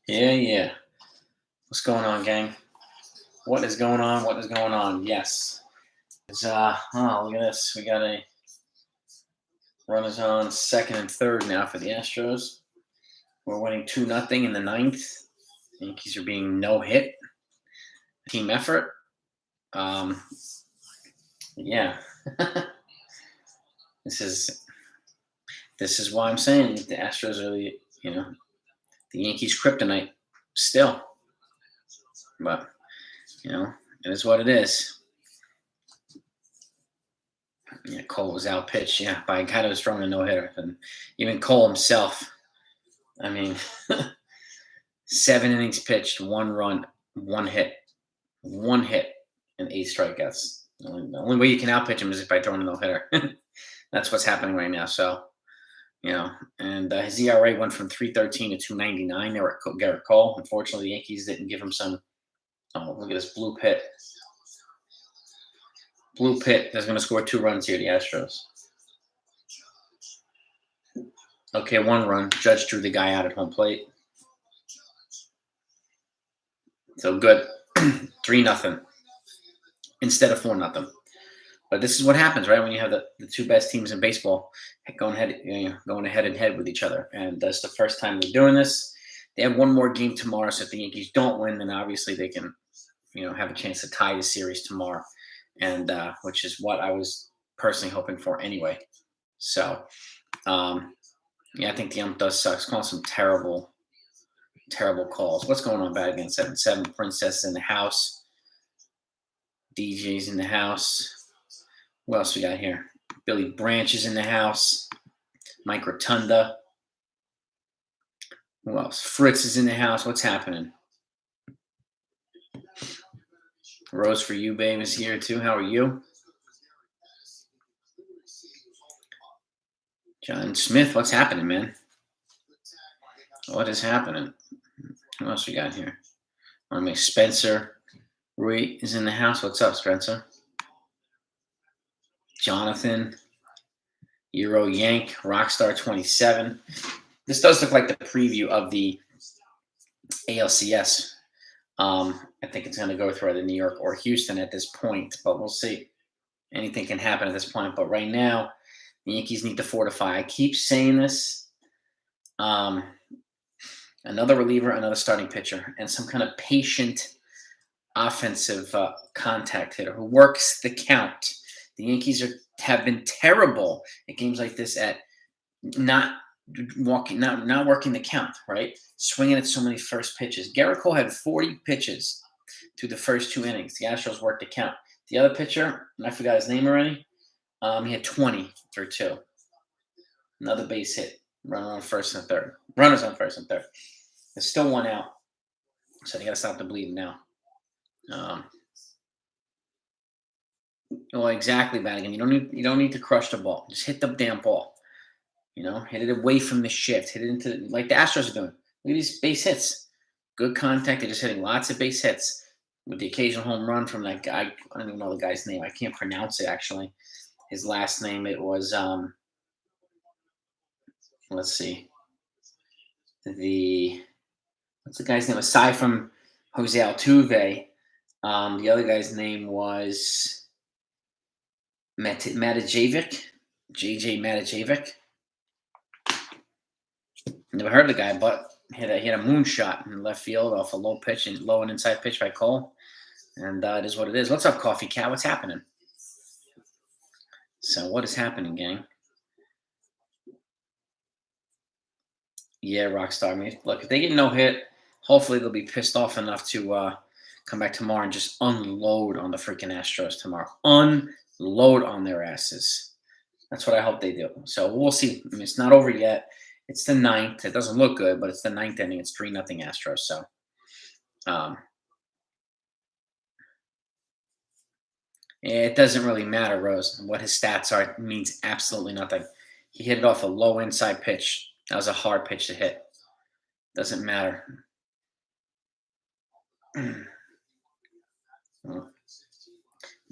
Yeah, yeah. What's going on, gang? What is going on? What is going on? Yes. Look at this. We got a runners on second and third now for the Astros. We're winning 2-0 in the ninth. Yankees are being no hit. Team effort. Um, yeah. this is why I'm saying the Astros are the Yankees kryptonite still. But it is what it is. Yeah, Cole was out pitched, by a guy that was throwing a no-hitter. And even Cole himself, I mean, 7 innings pitched, 1 run, 1 hit, and 8 strikeouts. The only way you can outpitch him is if by throwing a no-hitter. That's what's happening right now. So, and his ERA went from 3.13 to 2.99 there at Garrett Cole. Unfortunately, the Yankees didn't give him some. Oh, look at this blue pit. Blue pit is going to score 2 runs here, the Astros. Okay, 1 run. Judge drew the guy out at home plate. So good. 3-0 instead of 4-0. But this is what happens, right? When you have the 2 best teams in baseball going head and head with each other. And that's the first time they're doing this. They have 1 more game tomorrow. So if the Yankees don't win, then obviously they can, have a chance to tie the series tomorrow. And which is what I was personally hoping for anyway. So, I think the ump does suck. It's calling some terrible calls. What's going on? Bad against 7-7. Princess in the house. DJ's in the house. Who else we got here? Billy Branch is in the house. Mike Rotunda. Who else? Fritz is in the house. What's happening? Rose for you, babe, is here too. How are you? John Smith, what's happening, man? What is happening? Who else we got here? Want to make Spencer Rui is in the house. What's up, Spencer? Jonathan, Euro Yank, Rockstar 27. This does look like the preview of the ALCS. I think it's going to go through either New York or Houston at this point, but we'll see. Anything can happen at this point. But right now, the Yankees need to fortify. I keep saying this. Another reliever, another starting pitcher, and some kind of patient offensive contact hitter who works the count. The Yankees have been terrible at games like this at not working the count, right? Swinging at so many first pitches. Garrett Cole had 40 pitches through the first 2 innings. The Astros worked the count. The other pitcher, and I forgot his name already, he had 20 through 2. Another base hit. Runners on first and third. There's still 1 out. So they got to stop the bleeding now. Well, exactly, Vatican. You don't need to crush the ball. Just hit the damn ball. Hit it away from the shift. Hit it into like the Astros are doing. Look at these base hits. Good contact. They're just hitting lots of base hits with the occasional home run from that guy. I don't even know the guy's name. I can't pronounce it, actually. His last name, it was, let's see. What's the guy's name? Aside from Jose Altuve, the other guy's name was Matajevic. JJ Matajevic. Never heard of the guy, but hit a moonshot in left field off a low and inside pitch by Cole. And it is what it is. What's up, Coffee Cat? What's happening? So what is happening, gang? Yeah, Rockstar. I mean, look, if they get no hit, hopefully they'll be pissed off enough to come back tomorrow and just unload on the freaking Astros tomorrow. Unload on their asses. That's what I hope they do. So we'll see. I mean, it's not over yet. It's the 9th. It doesn't look good, but it's the 9th inning. It's 3-0 Astros. So, it doesn't really matter, Rose. What his stats are means absolutely nothing. He hit it off a low inside pitch. That was a hard pitch to hit. Doesn't matter.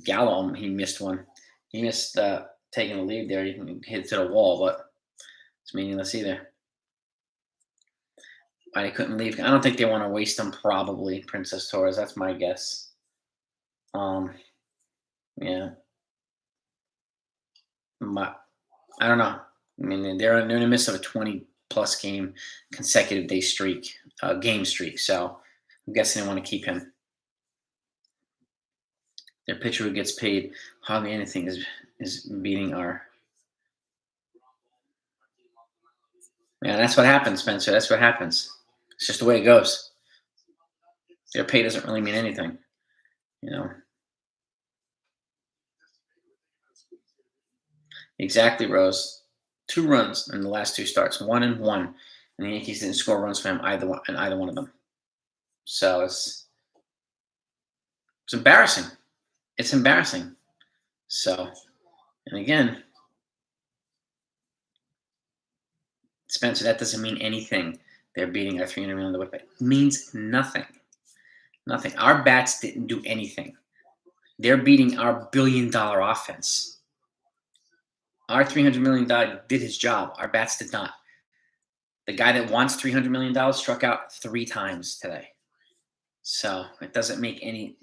Gallo, he missed one. He missed taking the lead there. He hit it to the wall, but it's meaningless either. why they couldn't leave. I don't think they want to waste them. Probably Princess Torres. That's my guess. Yeah. I don't know. I mean, they're in the midst of a 20-plus game consecutive game streak. So I'm guessing they want to keep him. Their pitcher who gets paid hardly anything is beating our. Yeah, that's what happens, Spencer. That's what happens. It's just the way it goes. Their pay doesn't really mean anything, you know. Exactly, Rose. 2 runs in the last 2 starts, 1 and 1, and the Yankees didn't score runs for him either one of them. So it's embarrassing. It's embarrassing. So, and again, Spencer, that doesn't mean anything. They're beating our 300 million whip. It means nothing. Nothing. Our bats didn't do anything. They're beating our billion-dollar offense. Our $300 million did his job. Our bats did not. The guy that wants $300 million struck out 3 times today. So it doesn't make any,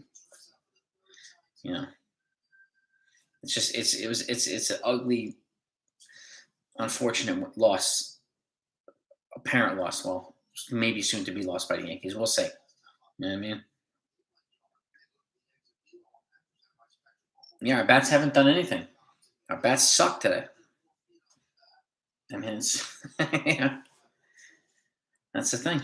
it's just, it's an ugly, unfortunate loss, apparent loss. Well, maybe soon to be lost by the Yankees. We'll see. You know what I mean? Yeah, our bats haven't done anything. Our bats suck today. I mean, yeah, that's the thing.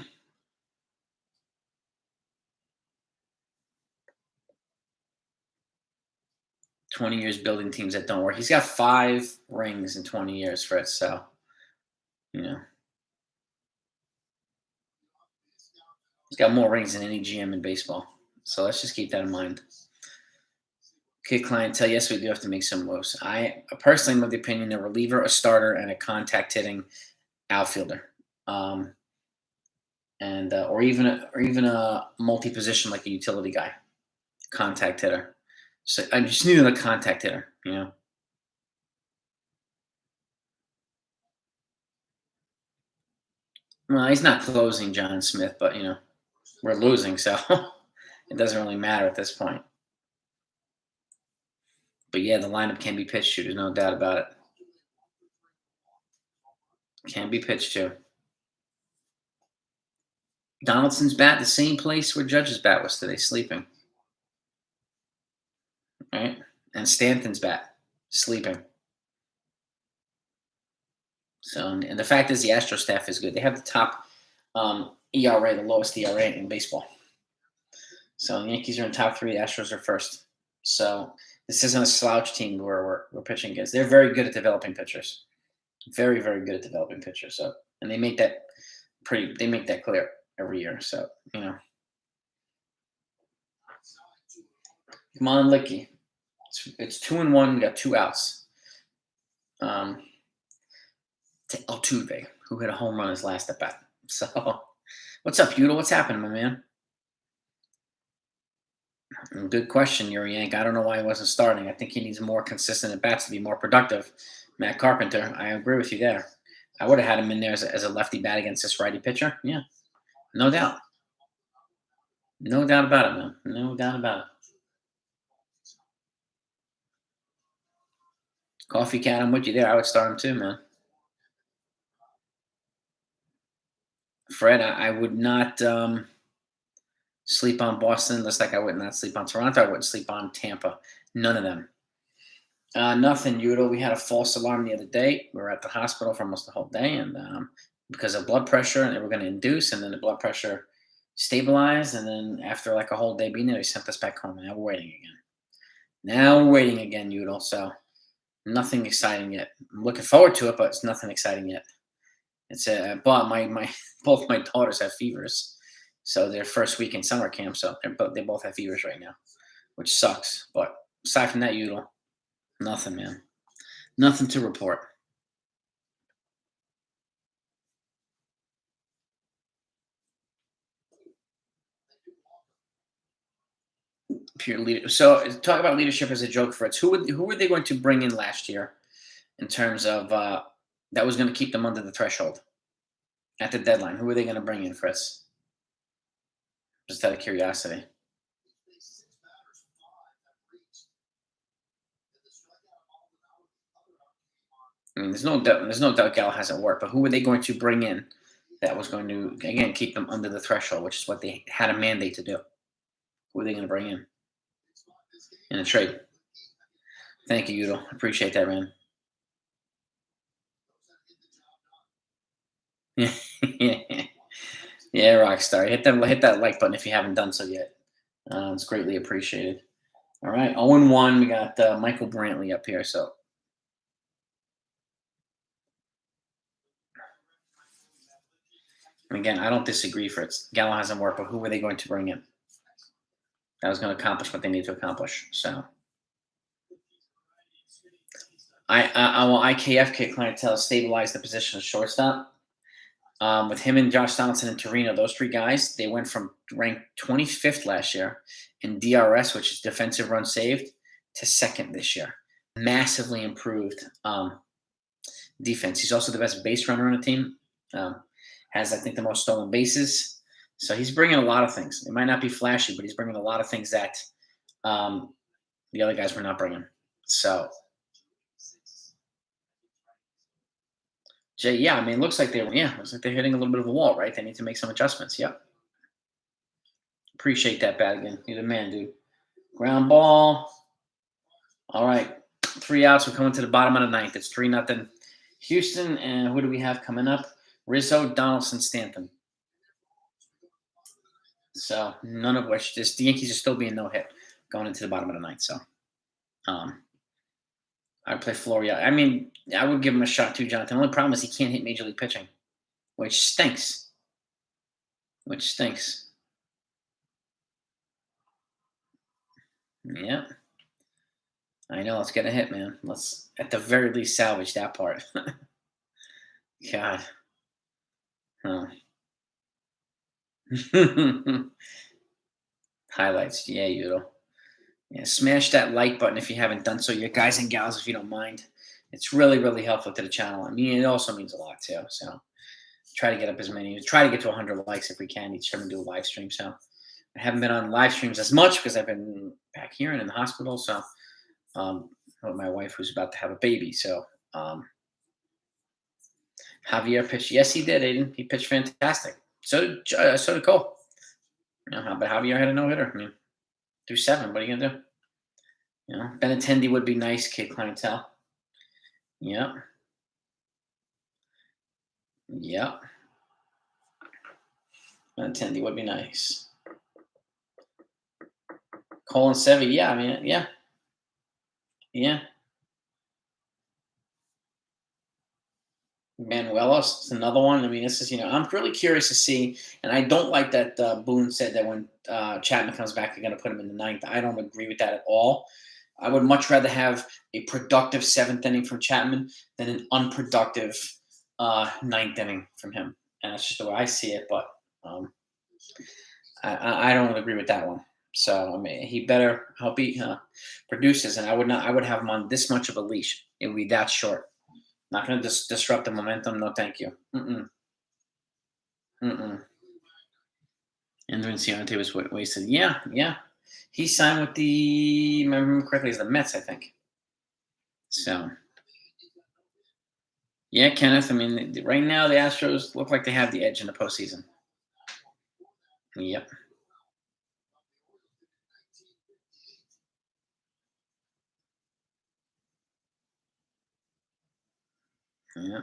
20 years building teams that don't work. He's got 5 rings in 20 years for it. So, he's got more rings than any GM in baseball. So let's just keep that in mind. Okay, clientele. Yes, we do have to make some moves. I personally am of the opinion a reliever, a starter, and a contact hitting outfielder, or even a multi position like a utility guy, contact hitter. So I just needed a contact hitter. Well, he's not closing John Smith, but we're losing, so it doesn't really matter at this point. But yeah, the lineup can be pitched to. There's no doubt about it. Can be pitched to. Donaldson's bat, the same place where Judge's bat was today, sleeping. Right? And Stanton's bat, sleeping. So, and the fact is the Astros staff is good. They have the top ERA, the lowest ERA in baseball. So the Yankees are in top 3. The Astros are first. So this isn't a slouch team where we're pitching against. They're very good at developing pitchers. Very, very good at developing pitchers. So, and they make that clear every year. So, Come on, Licky. It's 2-1. We got 2 outs. To Altuve, who hit a home run his last at bat. So, what's up, Udall? What's happening, my man? Good question, you're a Yank. I don't know why he wasn't starting. I think he needs more consistent at bats to be more productive. Matt Carpenter, I agree with you there. I would have had him in there as a lefty bat against this righty pitcher. Yeah, no doubt. No doubt about it, man. No doubt about it. Coffee Cat, I'm with you there. I would start him too, man. Fred, I would not sleep on Boston, just like I would not sleep on Toronto. I wouldn't sleep on Tampa. None of them. Nothing, Udo. We had a false alarm the other day. We were at the hospital for almost the whole day, and because of blood pressure, and they were going to induce, and then the blood pressure stabilized, and then after like a whole day being there, they sent us back home. Now we're waiting again. Udo. So nothing exciting yet. I'm looking forward to it, but it's nothing exciting yet. It's but my both my daughters have fevers, so their first week in summer camp, so they both have fevers right now, which sucks. But aside from that, Udall, nothing, man, nothing to report. Pure leader. So talk about leadership as a joke, Fritz. Who were they going to bring in last year, in terms of that was going to keep them under the threshold? at the deadline? Who are they going to bring in, Fritz? Just out of curiosity. I mean, there's no doubt Gal hasn't worked, but who were they going to bring in that was going to, again, keep them under the threshold, which is what they had a mandate to do? Who are they going to bring in a trade? Thank you, Udo. Appreciate that, man. Yeah, yeah, Rockstar. Hit that like button if you haven't done so yet. It's greatly appreciated. All right, 0-1. We got Michael Brantley up here. So and again, I don't disagree, Fritz. Gallo hasn't worked, but who were they going to bring in that was going to accomplish what they need to accomplish? So I will IKFK clientele stabilize the position of shortstop. With him and Josh Donaldson and Torino, those three guys, they went from ranked 25th last year in DRS, which is defensive run saved, to second this year. Massively improved defense. He's also the best base runner on the team. Has, I think, the most stolen bases. So he's bringing a lot of things. It might not be flashy, but he's bringing a lot of things that the other guys were not bringing. So, Jay, yeah, I mean, it looks like they're hitting a little bit of a wall, right? They need to make some adjustments. Yep. Appreciate that, Badigan. You're the man, dude. Ground ball. All right. 3 outs. We're coming to the bottom of the ninth. It's 3-0 Houston. And who do we have coming up? Rizzo, Donaldson, Stanton. So none of which the Yankees are still being no hit going into the bottom of the ninth. So I'd play Floria. I mean, I would give him a shot too, Jonathan. The only problem is he can't hit major league pitching, which stinks. Yeah. I know. Let's get a hit, man. Let's at the very least salvage that part. God. Huh. Highlights. Yeah, Udo. Yeah, smash that like button if you haven't done so yet, guys and gals, if you don't mind. It's really, really helpful to the channel. I mean, it also means a lot too. So try to get up as many. Try to get to 100 likes if we can each time we do a live stream. So I haven't been on live streams as much because I've been back here and in the hospital. So with my wife who's about to have a baby. So Javier pitched. Yes, he did, Aiden. He pitched fantastic. So did Cole. But Javier had a no-hitter. I mean, through 7. What are you going to do? Benintendi would be nice, kid clientele. Yep. Benintendi would be nice. Cole and Sevy, yeah, I mean, yeah. Manuelos, another one. I mean, this is, I'm really curious to see, and I don't like that Boone said that when Chapman comes back, they're going to put him in the ninth. I don't agree with that at all. I would much rather have a productive 7th inning from Chapman than an unproductive 9th inning from him. And that's just the way I see it, but I don't agree with that one. So, I mean, he better hope he produces, and I would have him on this much of a leash. It would be that short. Not going to disrupt the momentum. No, thank you. And Vinciante was wasted. Yeah. He signed with the, if I remember correctly, is the Mets, I think. So, yeah, Kenneth. I mean, right now the Astros look like they have the edge in the postseason. Yep. Yeah.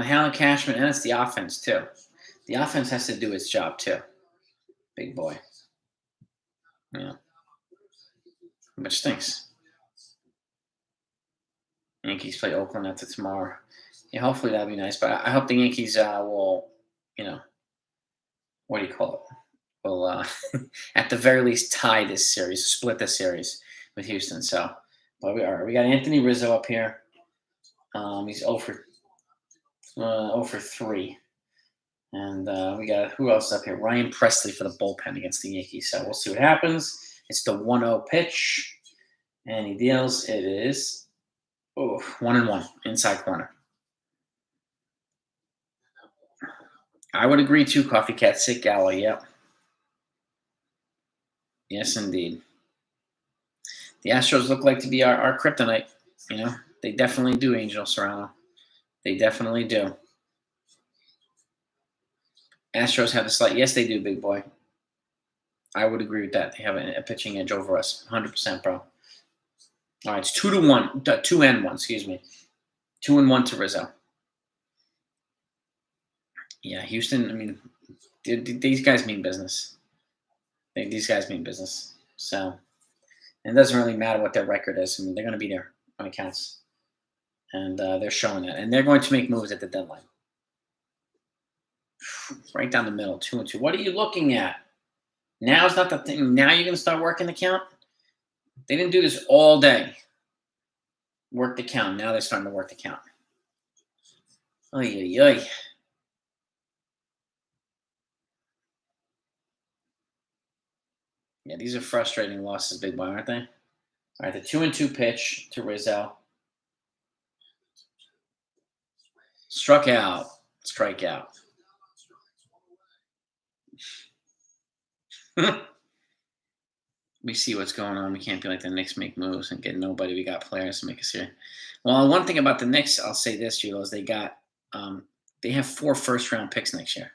Helen Cashman, and it's the offense too. The offense has to do its job too. Big boy. Yeah. Which stinks. Yankees play Oakland after tomorrow. Yeah, hopefully that'll be nice. But I hope the Yankees will, what do you call it? Will at the very least tie this series, split this series with Houston. So, but we got Anthony Rizzo up here. He's 0 for 3. And we got who else up here? Ryan Presley for the bullpen against the Yankees. So we'll see what happens. It's the 1-0 pitch. And he deals. It is 1-1 inside corner. I would agree too, Coffee Cat. Sick Gala, yep. Yes, indeed. The Astros look like to be our kryptonite. You know, they definitely do, Angel Serrano. They definitely do. Astros have a slight. Yes, they do, big boy. I would agree with that. They have a pitching edge over us, 100%, bro. All right, it's 2-1, 2-1. Excuse me, 2-1 to Rizzo. Yeah, Houston. I mean, these guys mean business. These guys mean business. So it doesn't really matter what their record is. I mean, they're going to be there when it counts, and they're showing that. And they're going to make moves at the deadline. Right down the middle, 2-2. What are you looking at? Now's not the thing. Now you're going to start working the count. They didn't do this all day. Work the count. Now they're starting to work the count. Oy, oy, oy. Yeah, these are frustrating losses, big boy, aren't they? All right, the 2-2 pitch to Rizzo. Struck out. Strike out. We see what's going on. We can't be like the Knicks, make moves and get nobody. We got players to make us here. Well, one thing about the Knicks, I'll say this, Julo, is they have 4 first-round picks next year.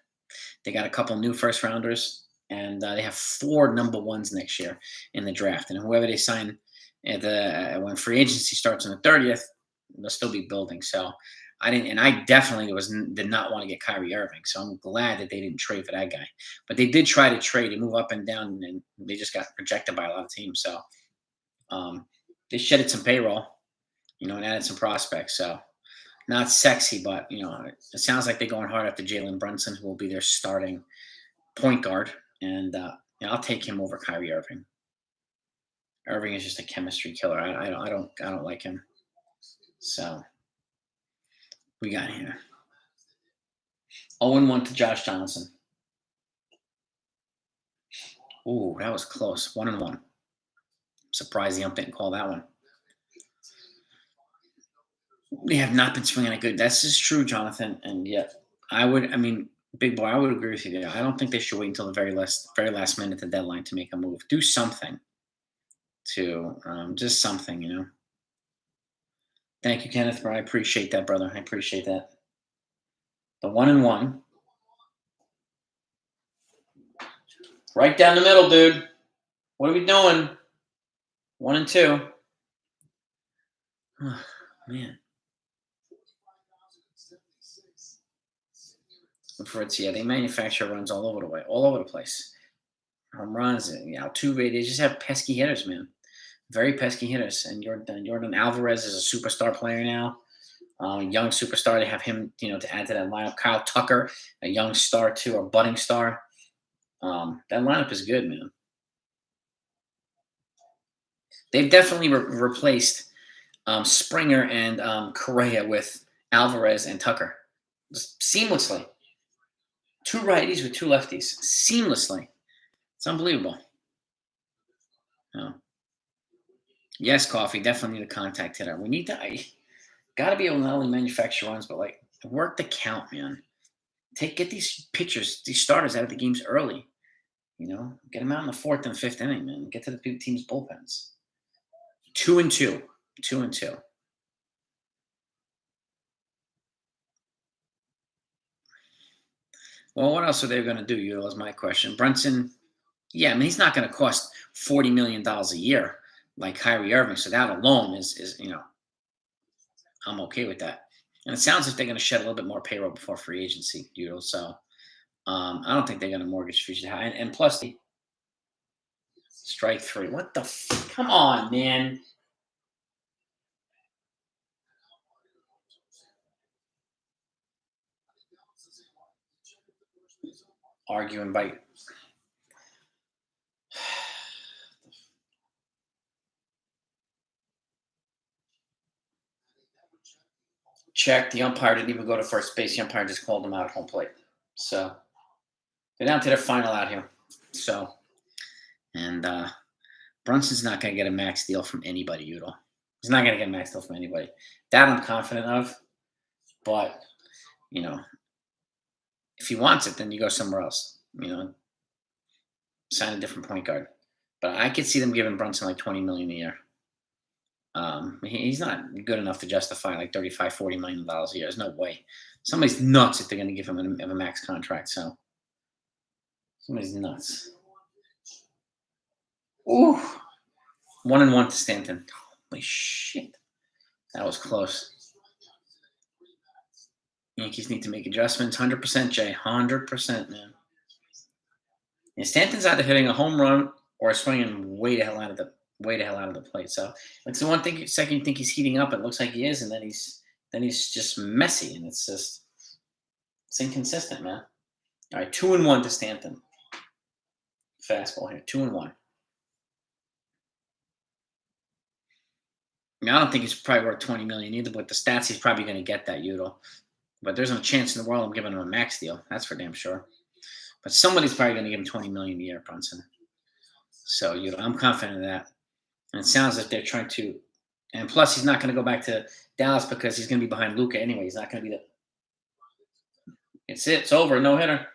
They got a couple new first-rounders, and they have 4 number ones next year in the draft. And whoever they sign when free agency starts on the 30th, they'll still be building. So I definitely did not want to get Kyrie Irving. So I'm glad that they didn't trade for that guy. But they did try to trade and move up and down, and they just got rejected by a lot of teams. So they shedded some payroll, and added some prospects. So not sexy, but it sounds like they're going hard after Jalen Brunson, who will be their starting point guard, and I'll take him over Kyrie Irving. Irving is just a chemistry killer. I don't like him. So we got here 0-1 to Josh Johnson. Ooh, that was close. 1-1. Surprised the ump didn't call that one. They have not been swinging it good. That's just true, Jonathan. And yet, big boy, I would agree with you there. I don't think they should wait until the very last minute, the deadline, to make a move. Do something to just something. Thank you, Kenneth. I appreciate that, brother. I appreciate that. The 1-1. Right down the middle, dude. What are we doing? 1-2. Oh, man. Fritz, yeah, they manufacture runs all over the place. Home runs, Altuve, they just have pesky hitters, man. Very pesky hitters. And Jordan Alvarez is a superstar player now. Young superstar. They have him, to add to that lineup. Kyle Tucker, a young star too, a budding star. That lineup is good, man. They've definitely replaced Springer and Correa with Alvarez and Tucker. Just seamlessly. 2 righties with 2 lefties. Seamlessly. It's unbelievable. Oh. Yes, Coffee. Definitely need a contact hitter. We need to got to be able to not only manufacture runs, but work the count, man. Get these pitchers, these starters out of the games early. Get them out in the 4th and 5th inning, man. Get to the team's bullpens. 2-2. 2-2. Well, what else are they going to do? Is my question. Brunson, yeah, he's not going to cost $40 million a year like Kyrie Irving. So that alone is I'm okay with that. And it sounds like they're going to shed a little bit more payroll before free agency, So I don't think they're going to mortgage future high. And plus, strike 3. What the? Come on, man. Argue and bite. Check. The umpire didn't even go to first base. The umpire just called him out at home plate. So they're down to their final out here. So, and Brunson's not going to get a max deal from anybody, Udall. He's not going to get a max deal from anybody. That I'm confident of. But, If he wants it, then you go somewhere else. Sign a different point guard. But I could see them giving Brunson like 20 million a year. He's not good enough to justify like 35, 40 million dollars a year. There's no way. Somebody's nuts if they're going to give him a max contract. So somebody's nuts. Ooh, 1-1 to Stanton. Holy shit, that was close. Yankees need to make adjustments. 100%, Jay. 100%, man. And Stanton's either hitting a home run or swinging way the hell out of the plate. So it's the one thing. Second, you think he's heating up. It looks like he is, and then he's just messy, and it's inconsistent, man. All right, 2-1 to Stanton. Fastball here, 2-1. I don't think he's probably worth 20 million either. But with the stats, he's probably going to get that, Udall. But there's no chance in the world I'm giving him a max deal. That's for damn sure. But somebody's probably going to give him 20 million a year, Brunson. So I'm confident of that. And it sounds like they're trying to. And plus, he's not going to go back to Dallas because he's going to be behind Luka anyway. He's not going to be the. It's over. No hitter.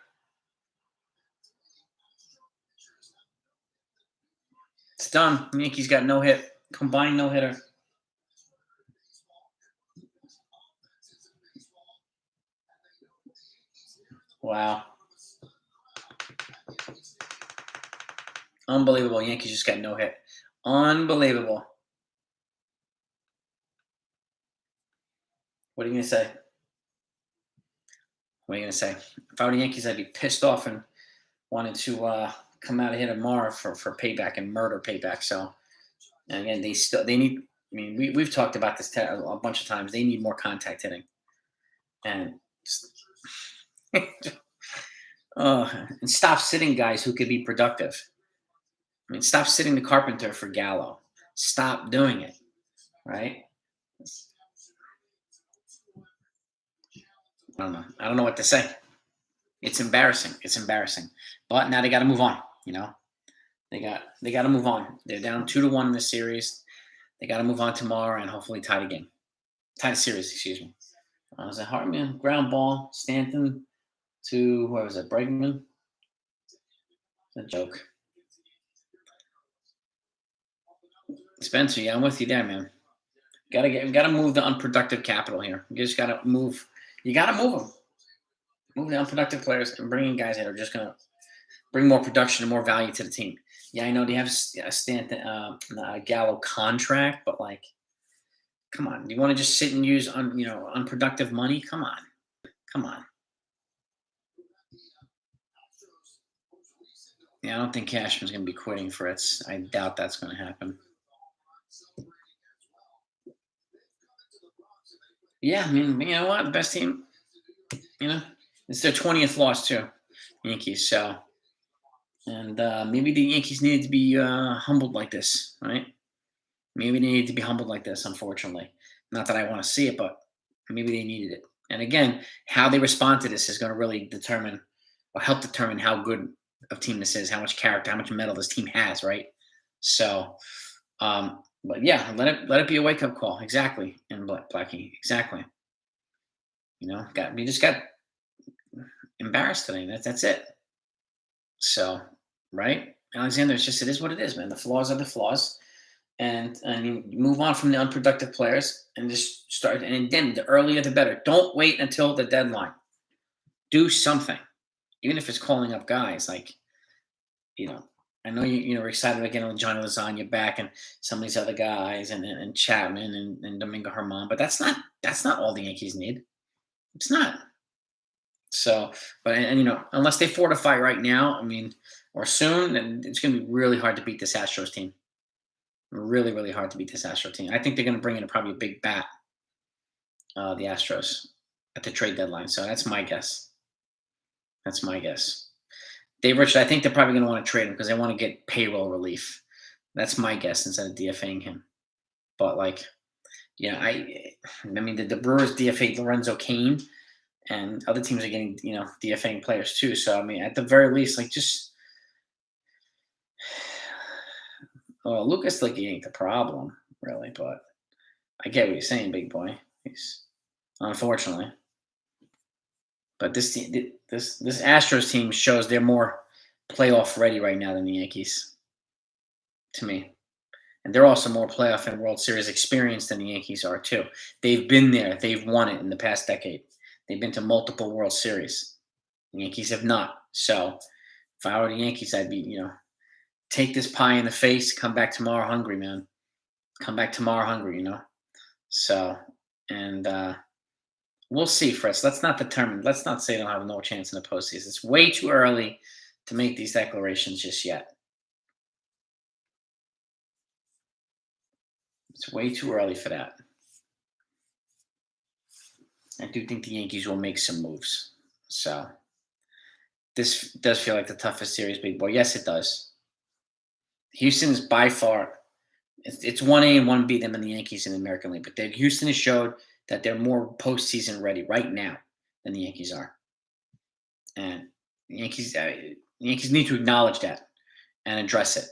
It's done. Yankees got no hit. Combined no hitter. Wow. Unbelievable. Yankees just got no hit. Unbelievable. What are you going to say? What are you going to say? If I were the Yankees, I'd be pissed off and wanted to come out of here tomorrow for payback and murder payback. So, and again, they need. I mean, we've talked about this a bunch of times. They need more contact hitting, and and stop sitting guys who could be productive. I mean, stop sitting the Carpenter for Gallo. Stop doing it, right? I don't know. I don't know what to say. It's embarrassing. It's embarrassing. But now they got to move on. They got to move on. They're down 2-1 in this series. They got to move on tomorrow and hopefully tie the game. Tie the series, excuse me. Was it Hartman? Ground ball. Stanton to, where was it? Bregman? It's a joke. Spencer, yeah, I'm with you there, man. Got to move the unproductive capital here. You just got to move. You got to move them. Move the unproductive players and bring in guys that are just going to bring more production and more value to the team. Yeah, I know they have a Stanton, Gallo contract, but like, come on. Do you want to just sit and use unproductive money? Come on. Yeah, I don't think Cashman's going to be quitting Fritz. I doubt that's going to happen. Yeah, I mean, you know what? Best team, it's their 20th loss too, Yankees. So, and maybe the Yankees needed to be humbled like this, right? Maybe they needed to be humbled like this, unfortunately. Not that I want to see it, but maybe they needed it. And again, how they respond to this is going to really determine or help determine how good of team this is, how much character, how much mettle this team has, right? So, but yeah, let it be a wake up call, exactly. And Blackie, exactly. We just got embarrassed today. That's it. So, right, Alexander, it is what it is, man. The flaws are the flaws, and you move on from the unproductive players and just start. And then the earlier the better. Don't wait until the deadline. Do something, even if it's calling up guys like, I know you're excited about getting Johnny Lasagna back and some of these other guys and Chapman and Domingo Herman, but that's not all the Yankees need. It's not. So, but unless they fortify right now, I mean, or soon, then it's going to be really hard to beat this Astros team. Really, really hard to beat this Astros team. I think they're going to bring in probably a big bat, the Astros, at the trade deadline. So that's my guess. Dave Richard, I think they're probably going to want to trade him because they want to get payroll relief. That's my guess instead of DFAing him. But I mean, the Brewers DFA'd Lorenzo Cain, and other teams are getting DFAing players too. So I mean, at the very least, Lucas ain't the problem really, but I get what you're saying, big boy. He's unfortunately. But this Astros team shows they're more playoff ready right now than the Yankees to me. And they're also more playoff and World Series experienced than the Yankees are too. They've been there. They've won it in the past decade. They've been to multiple World Series. The Yankees have not. So if I were the Yankees, I'd be, take this pie in the face, come back tomorrow hungry, man. Come back tomorrow hungry. So, and we'll see, Fritz. Let's not say they'll have no chance in the postseason. It's way too early to make these declarations just yet. It's way too early for that. I do think the Yankees will make some moves. So this does feel like the toughest series, big boy. Yes, it does. Houston is by far it's 1A and 1B them and the Yankees in the American League. But Houston has showed that they're more postseason ready right now than the Yankees are. And the Yankees need to acknowledge that and address it.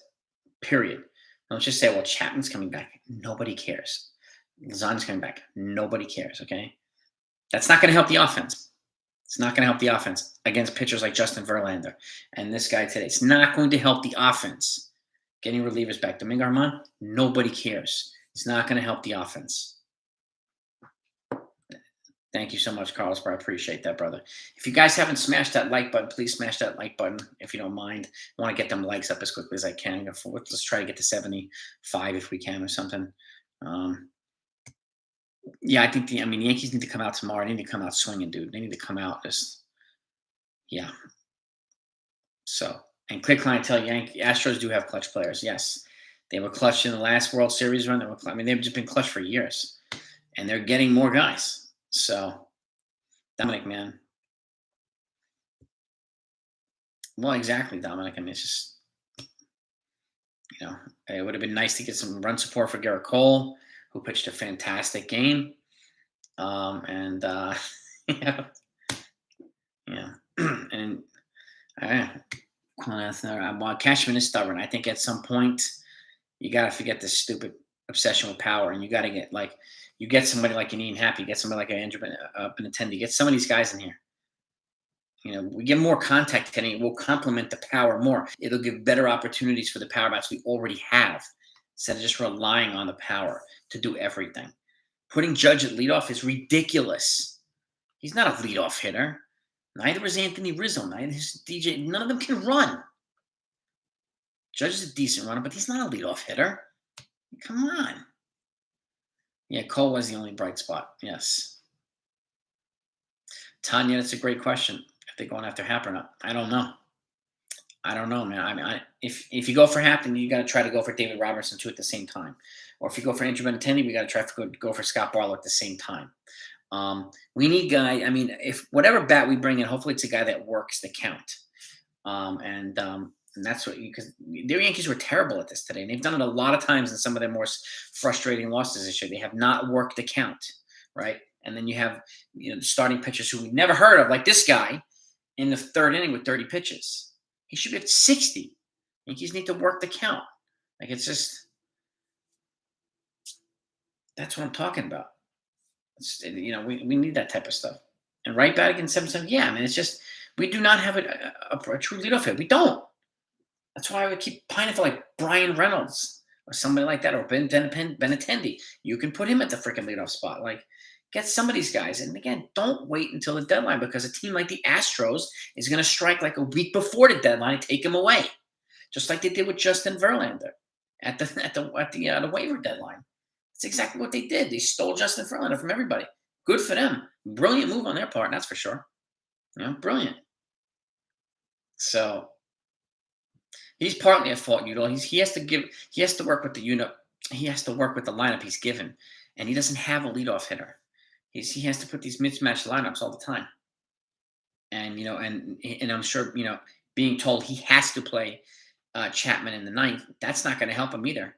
Period. Don't just say, well, Chapman's coming back. Nobody cares. Lazan's coming back. Nobody cares, okay? That's not going to help the offense. It's not going to help the offense against pitchers like Justin Verlander and this guy today. It's not going to help the offense. Getting relievers back. Domingo Armand, nobody cares. It's not going to help the offense. Thank you so much, Carlos. I appreciate that, brother. If you guys haven't smashed that like button, please smash that like button if you don't mind. I want to get them likes up as quickly as I can. Let's try to get to 75 if we can or something. Yeah, I think the Yankees need to come out tomorrow. They need to come out swinging, dude. They need to come out yeah. So, and quick clientele, Astros do have clutch players. Yes, they were clutch in the last World Series run. They've just been clutch for years, and they're getting more guys. So, Dominic, man. Well, exactly, Dominic. It's just, it would have been nice to get some run support for Garrett Cole, who pitched a fantastic game. Yeah. And Cashman is stubborn. I think at some point you got to forget this stupid obsession with power, and you got to get somebody like an Ian Happy, get somebody like an Andrew Benintendi, get some of these guys in here. We get more contact hitting, it will complement the power more. It'll give better opportunities for the power bats we already have instead of just relying on the power to do everything. Putting Judge at leadoff is ridiculous. He's not a leadoff hitter. Neither is Anthony Rizzo. Neither is DJ. None of them can run. Judge is a decent runner, but he's not a leadoff hitter. Come on. Yeah, Cole was the only bright spot. Yes. Tanya, that's a great question. If they're going after Happ or not, I don't know. I don't know, man. If you go for Happ, then you got to try to go for David Robertson too at the same time. Or if you go for Andrew Benintendi, we got to try to go for Scott Barlow at the same time. We need guy. If whatever bat we bring in, hopefully it's a guy that works the count. And that's what because their Yankees were terrible at this today, and they've done it a lot of times in some of their more frustrating losses this year. They have not worked the count, right? And then you have starting pitchers who we never heard of, like this guy in the third inning with 30 pitches. He should be at 60. Yankees need to work the count. Like it's just that's what I'm talking about. We need that type of stuff. And right back against 7-7, yeah, it's just we do not have a true leadoff hit. We don't. That's why I would keep pining for like Brian Reynolds or somebody like that, or Benintendi. You can put him at the freaking leadoff spot. Like, get some of these guys. And again, don't wait until the deadline because a team like the Astros is going to strike like a week before the deadline and take him away, just like they did with Justin Verlander at the waiver deadline. That's exactly what they did. They stole Justin Verlander from everybody. Good for them. Brilliant move on their part, that's for sure. Brilliant. So he's partly at fault, Udall. He has to work with the unit. He has to work with the lineup he's given, and he doesn't have a leadoff hitter. He has to put these mismatched lineups all the time. And and I'm sure being told he has to play Chapman in the ninth, that's not going to help him either.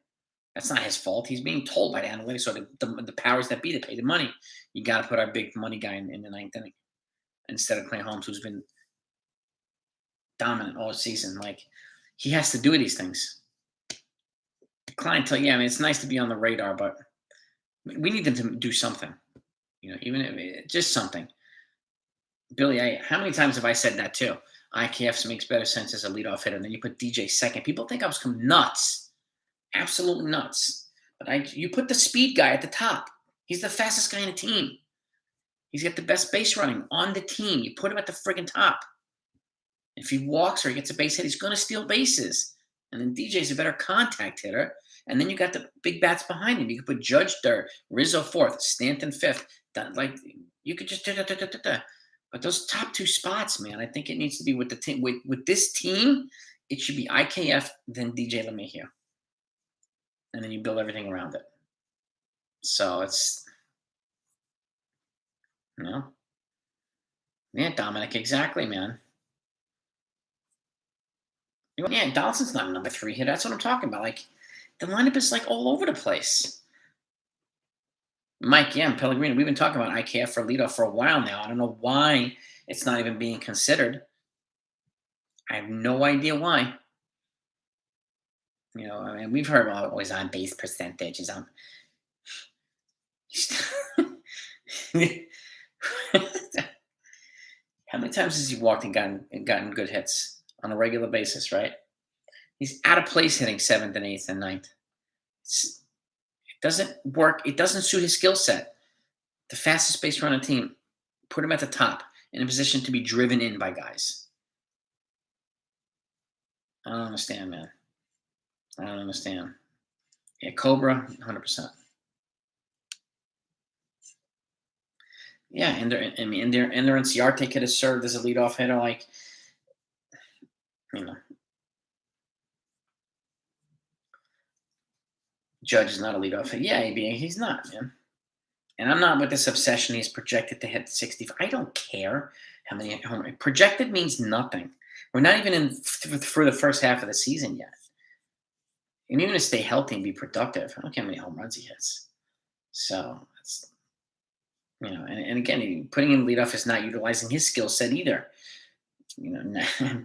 That's not his fault. He's being told by the analytics or the powers that be that pay the money. You got to put our big money guy in the ninth inning instead of Clay Holmes, who's been dominant all season. Like, he has to do these things. Clientele, yeah, it's nice to be on the radar, but we need them to do something. Even if just something. Billy, how many times have I said that too? IKF makes better sense as a leadoff hitter. And then you put DJ second. People think I was nuts, absolutely nuts. But you put the speed guy at the top. He's the fastest guy in the team. He's got the best base running on the team. You put him at the friggin' top. If he walks or he gets a base hit, he's going to steal bases. And then DJ's a better contact hitter. And then you got the big bats behind him. You could put Judge third, Rizzo fourth, Stanton fifth. Like you could just But those top two spots, man, I think it needs to be with the team. With this team, it should be IKF then DJ LeMahieu, and then you build everything around it. So it's yeah, Dominic, exactly, man. Yeah, Donaldson's not a number 3 hitter. That's what I'm talking about. Like the lineup is like all over the place. Mike, yeah, and Pellegrino. We've been talking about IKF for leadoff for a while now. I don't know why it's not even being considered. I have no idea why. I mean, we've heard always on base percentage is on. How many times has he walked and gotten good hits on a regular basis? Right? He's out of place hitting 7th and 8th and 9th. It doesn't work. It doesn't suit his skill set. The fastest base running team, put him at the top in a position to be driven in by guys. I don't understand, man. I don't understand. Yeah, Cobra, 100%. Yeah, and their Ciarte could have served as a leadoff hitter, like Judge is not a leadoff hitter. Yeah, he's not, man. And I'm not with this obsession. He's projected to hit 65. I don't care how many projected means nothing. We're not even in for the first half of the season yet. And even to stay healthy and be productive, I don't care how many home runs he hits. So it's and again, putting him leadoff is not utilizing his skill set either.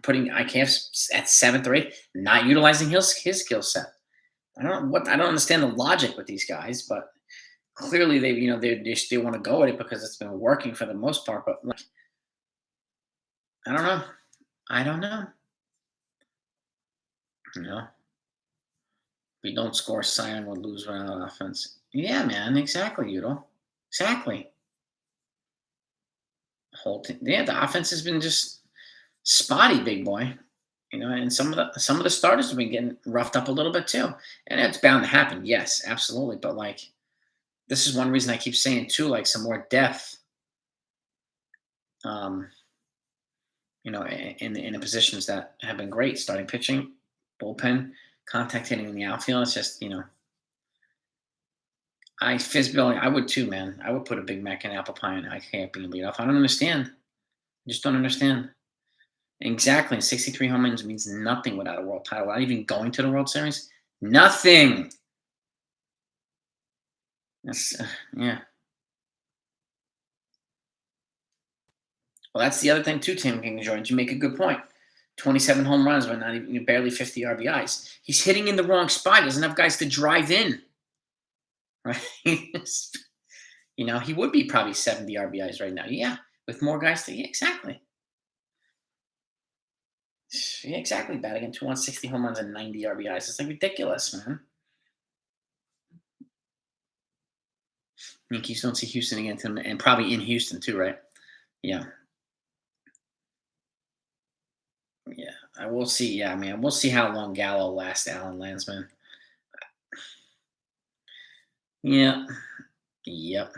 Putting IKF at 7th or 8th, not utilizing his skill set. I don't understand the logic with these guys, but clearly they still want to go at it because it's been working for the most part. But I don't know. We don't score, Sion would lose run on offense. Yeah, man, exactly, Udall. Exactly. Whole team. Yeah, the offense has been just spotty, big boy. And some of the starters have been getting roughed up a little bit too, and it's bound to happen. Yes, absolutely. But this is one reason I keep saying too, some more depth. In the positions that have been great, starting pitching, bullpen, contact hitting in the outfield. It's just I would too, man. I would put a Big Mac and apple pie and I can't be leadoff. I don't understand. I just don't understand. Exactly. 63 home runs means nothing without a world title. Not even going to the World Series. Nothing. That's yeah. Well, that's the other thing too, Tim King Jordan. You make a good point. 27 home runs, but not even barely 50 RBIs. He's hitting in the wrong spot. He doesn't have guys to drive in. Right? He would be probably 70 RBIs right now. Yeah, with more guys to exactly. Yeah, exactly. Batting in 260 home runs and 90 RBIs. It's ridiculous, man. Yankees don't see Houston against him, and probably in Houston too, right? Yeah. Yeah, I will see. Yeah, man, we'll see how long Gallo lasts, Alan Landsman. Yeah. Yep.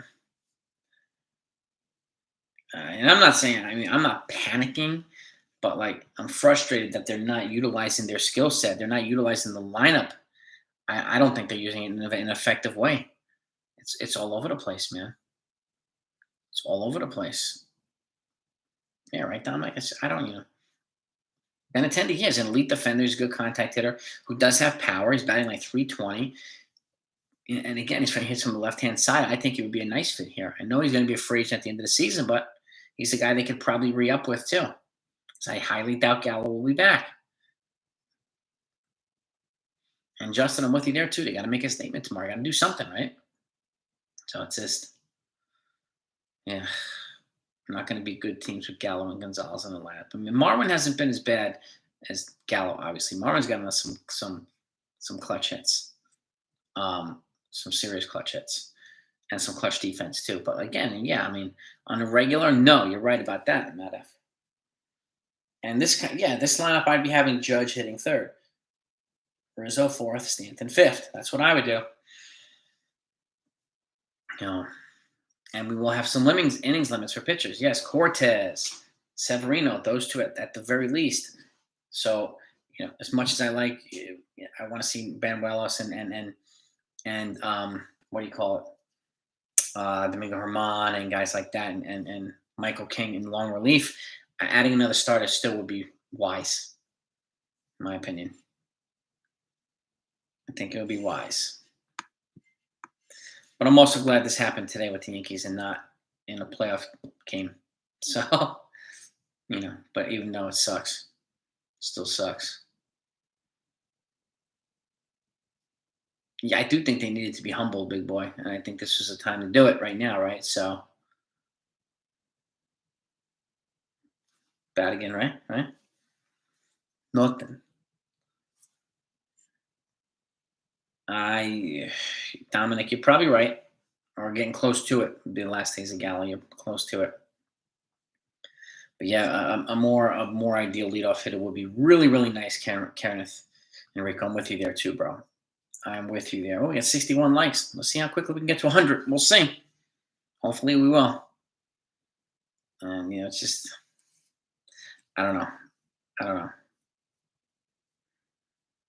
And I'm not saying, I'm not panicking, but I'm frustrated that they're not utilizing their skill set. They're not utilizing the lineup. I don't think they're using it in an effective way. It's all over the place, man. It's all over the place. Yeah, right, Dominic. I don't. Benintendi, he is an elite defender. He's a good contact hitter who does have power. He's batting 320. And again, he's trying to hit from the left-hand side. I think he would be a nice fit here. I know he's going to be a free agent at the end of the season, but he's a guy they could probably re-up with too. So I highly doubt Gallo will be back. And Justin, I'm with you there too. They got to make a statement tomorrow. Got to do something, right? So it's just, yeah. Not going to be good teams with Gallo and Gonzalez in the lineup. I mean, Marwin hasn't been as bad as Gallo. Obviously, Marwin's gotten us some clutch hits, some serious clutch hits, and some clutch defense too. But again, yeah, I mean, on a regular, no, you're right about that, Matt F. And this lineup, I'd be having Judge hitting third, Rizzo fourth, Stanton fifth. That's what I would do. You know, and we will have some innings limits for pitchers. Yes, Cortez, Severino, those two at the very least. So, as much as I like, I want to see Banuelos and what do you call it, Domingo Herman and guys like that, and Michael King in long relief. Adding another starter still would be wise, in my opinion. I think it would be wise. But I'm also glad this happened today with the Yankees and not in a playoff game. So, but even though it sucks, it still sucks. Yeah, I do think they needed to be humbled, big boy. And I think this was the time to do it right now, right? So, bad again, right? Right? Nothing. Dominic, you're probably right. Or getting close to it. It'll be the last days of Gallo. You're close to it. But yeah, a more ideal leadoff hitter would be really, really nice, Kenneth and Rick. I'm with you there too, bro. I'm with you there. Oh, we got 61 likes. Let's see how quickly we can get to 100. We'll see. Hopefully we will. And, it's just, I don't know.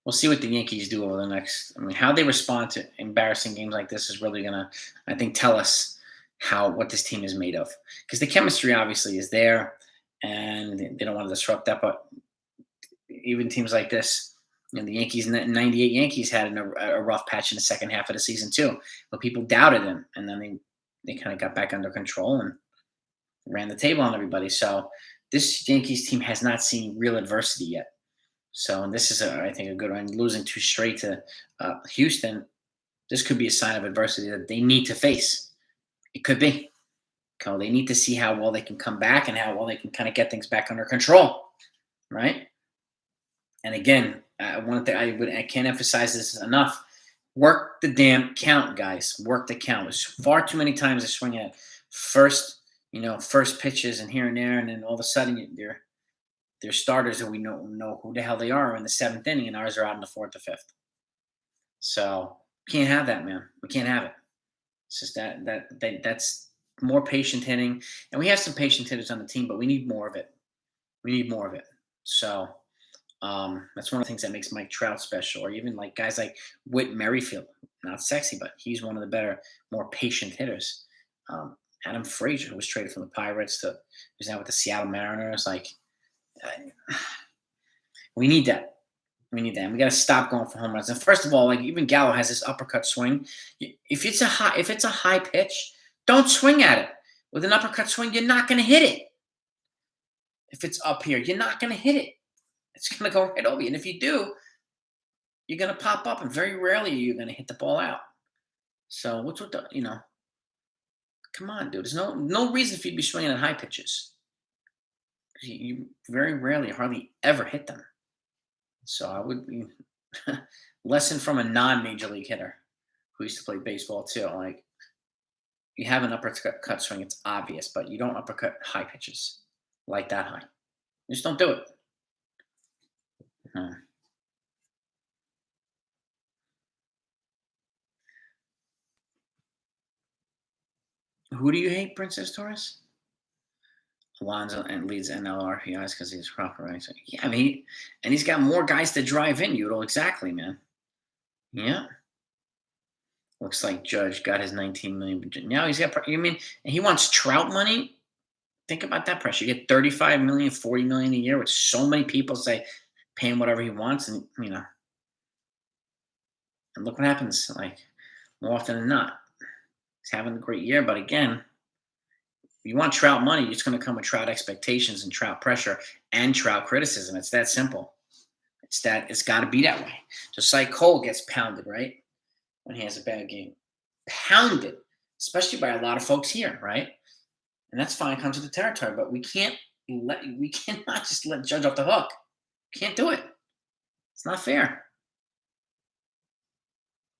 We'll see what the Yankees do over the next. I mean, how they respond to embarrassing games like this is really gonna, I think, tell us what this team is made of. Because the chemistry obviously is there, and they don't want to disrupt that. But even teams like this, the Yankees, '98 Yankees had a rough patch in the second half of the season too. But people doubted them, and then they kind of got back under control and ran the table on everybody. So this Yankees team has not seen real adversity yet. So this is, I think, a good one. Losing 2 straight to Houston, this could be a sign of adversity that they need to face. It could be. They need to see how well they can come back and how well they can kind of get things back under control, right? And again, I can't emphasize this enough. Work the damn count, guys. Work the count. There's far too many times they swing at first pitches and here and there, and then all of a sudden they're starters that we know who the hell they are in the 7th inning, and ours are out in the 4th or 5th. So can't have that, man. We can't have it. It's just that's more patient hitting, and we have some patient hitters on the team, but we need more of it. So that's one of the things that makes Mike Trout special, or even like guys like Whit Merrifield. Not sexy, but he's one of the better, more patient hitters. Adam Frazier, who was traded from the Pirates who's now with the Seattle Mariners, like. We need that. We got to stop going for home runs. And first of all, like even Gallo has this uppercut swing. If it's a high pitch, don't swing at it. With an uppercut swing, you're not going to hit it. If it's up here, you're not going to hit it. It's going to go right over you. And if you do, you're going to pop up, and very rarely you're going to hit the ball out. So what's with the Come on, dude. There's no reason for you to be swinging at high pitches. You very rarely, hardly ever hit them. So I would be lesson from a non-major league hitter who used to play baseball too. Like, you have an uppercut swing, it's obvious, but you don't uppercut high pitches like that high. You just don't do it. Who do you hate, Princess Torres? Alonso and leads NL RPIs because he's proper, right? So, yeah, I mean, and he's got more guys to drive in. Exactly, man. Yeah. Looks like Judge got his 19 million. Now he's got. And he wants Trout money. Think about that pressure. You get 35 million, 40 million a year, which so many people say pay him whatever he wants, and and look what happens. Like, more often than not, he's having a great year, but again. You want Trout money, it's going to come with Trout expectations and Trout pressure and Trout criticism. It's that simple. It's got to be that way. Just like Cole gets pounded, right? When he has a bad game. Pounded, especially by a lot of folks here, right? and that's fine. Comes with the territory, but we cannot just let Judge off the hook. Can't do it. It's not fair.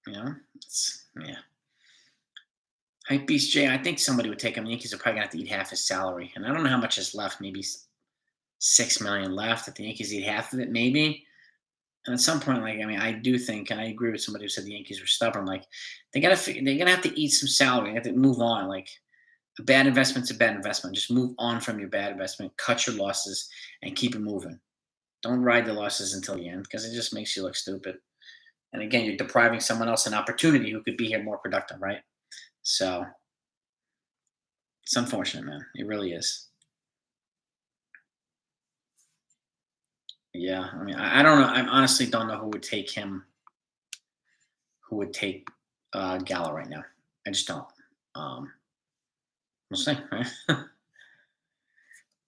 Yeah. Hype Beast J, I think somebody would take him. Yankees are probably gonna have to eat half his salary, and I don't know how much is left. Maybe 6 million left. If the Yankees eat half of it, maybe. And at some point, like, I mean, I do think, and I agree with somebody who said the Yankees were stubborn. Like, they're gonna have to eat some salary. They have to move on. Like, a bad investment's a bad investment. Just move on from your bad investment, cut your losses, and keep it moving. Don't ride the losses until the end because it just makes you look stupid. And again, you're depriving someone else an opportunity who could be here more productive, right? So it's unfortunate, man. It really is. Yeah, I mean, I don't know. I honestly don't know who would take him. Who would take Gallo right now? I just don't. Um, we'll see, right?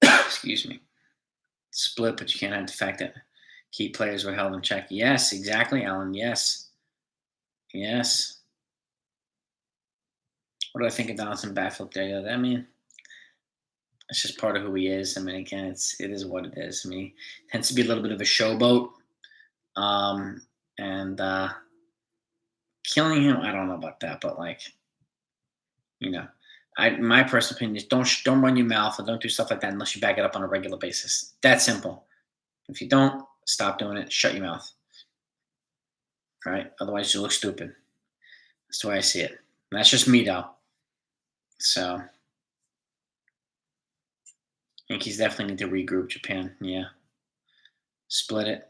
Excuse me. Split, but you can't have the fact that key players were held in check. Yes, exactly, Alan. Yes, yes. What do I think of Donaldson backflip there? I mean, it's just part of who he is. I mean, again, it is what it is. I mean, he tends to be a little bit of a showboat, and killing him. I don't know about that, but like, you know, my personal opinion is don't run your mouth or don't do stuff like that unless you back it up on a regular basis. That simple. If you don't, stop doing it. Shut your mouth. All right. Otherwise, you look stupid. That's the way I see it. And that's just me, though. So, Yankees definitely need to regroup Japan. Yeah. Split it.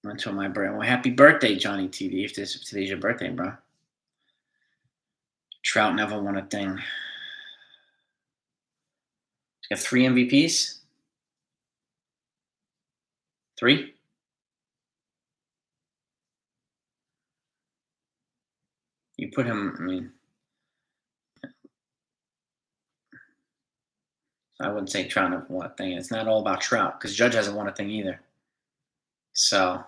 Until my birthday. Well, happy birthday, Johnny TV. If today's your birthday, bro. Trout never won a thing. He's got 3 MVPs. 3. You put him. I mean, I wouldn't say Trout never won a thing. It's not all about Trout because Judge hasn't won a thing either. So,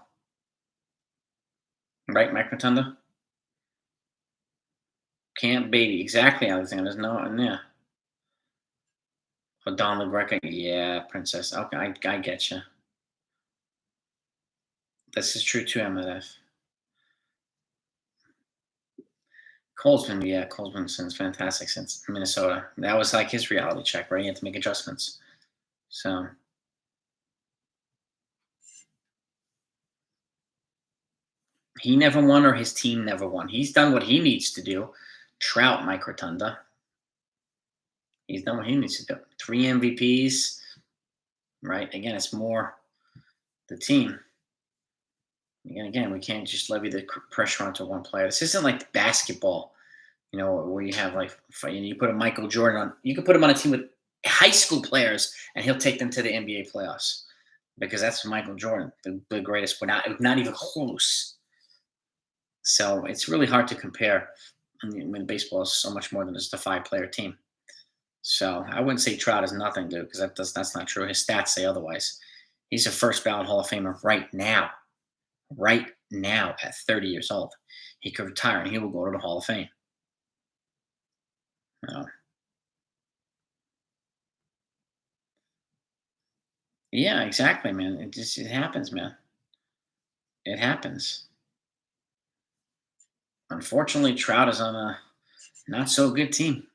right, Mike Rotunda? Can't baby. Exactly, Alexander. Yeah. Oh, Don LaGreca. Yeah, Princess. Okay, I get you. This is true too, MF. Colesman, yeah, Colesman since fantastic since Minnesota. That was like his reality check, right? He had to make adjustments. So he never won, or his team never won. He's done what he needs to do. Trout, Mike Rotunda. He's done what he needs to do. 3 MVPs, right? Again, it's more the team. Again, we can't just levy the pressure onto one player. This isn't like basketball, where you have like you put a Michael Jordan on. You can put him on a team with high school players, and he'll take them to the NBA playoffs because that's Michael Jordan, the greatest. We're not even close. So it's really hard to compare when baseball is so much more than just a 5-player team. So I wouldn't say Trout is nothing, dude, because that's not true. His stats say otherwise. He's a first ballot Hall of Famer right now. Right now at 30 years old. He could retire and he will go to the Hall of Fame. Yeah, exactly, man. It happens, man. It happens. Unfortunately, Trout is on a not so good team.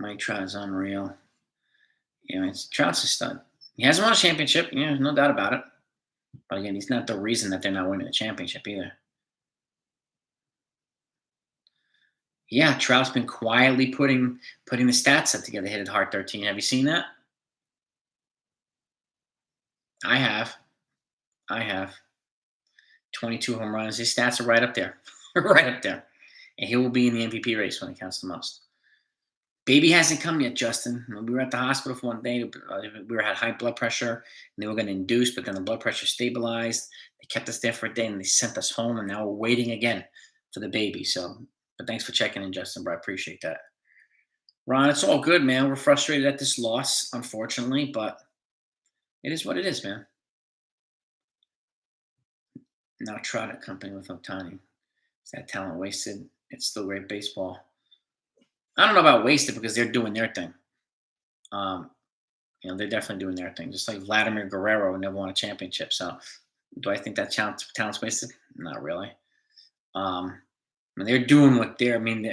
Mike Trout is unreal. Trout's a stud. He hasn't won a championship, no doubt about it. But again, he's not the reason that they're not winning the championship either. Yeah, Trout's been quietly putting the stats up together. Hit it hard 13. Have you seen that? I have. 22 home runs. His stats are right up there. Right up there. And he will be in the MVP race when it counts the most. Baby hasn't come yet, Justin. We were at the hospital for one day. We had high blood pressure, and they were going to induce, but then the blood pressure stabilized. They kept us there for a day, and they sent us home, and now we're waiting again for the baby. But thanks for checking in, Justin, bro. I appreciate that. Ron, it's all good, man. We're frustrated at this loss, unfortunately, but it is what it is, man. Now Trout at company with Otani. Is that talent wasted? It's still great baseball. I don't know about wasted because they're doing their thing. Um, they're definitely doing their thing. Just like Vladimir Guerrero never won a championship. So, do I think that talent's wasted? Not really. I mean, they're doing what they're. I mean,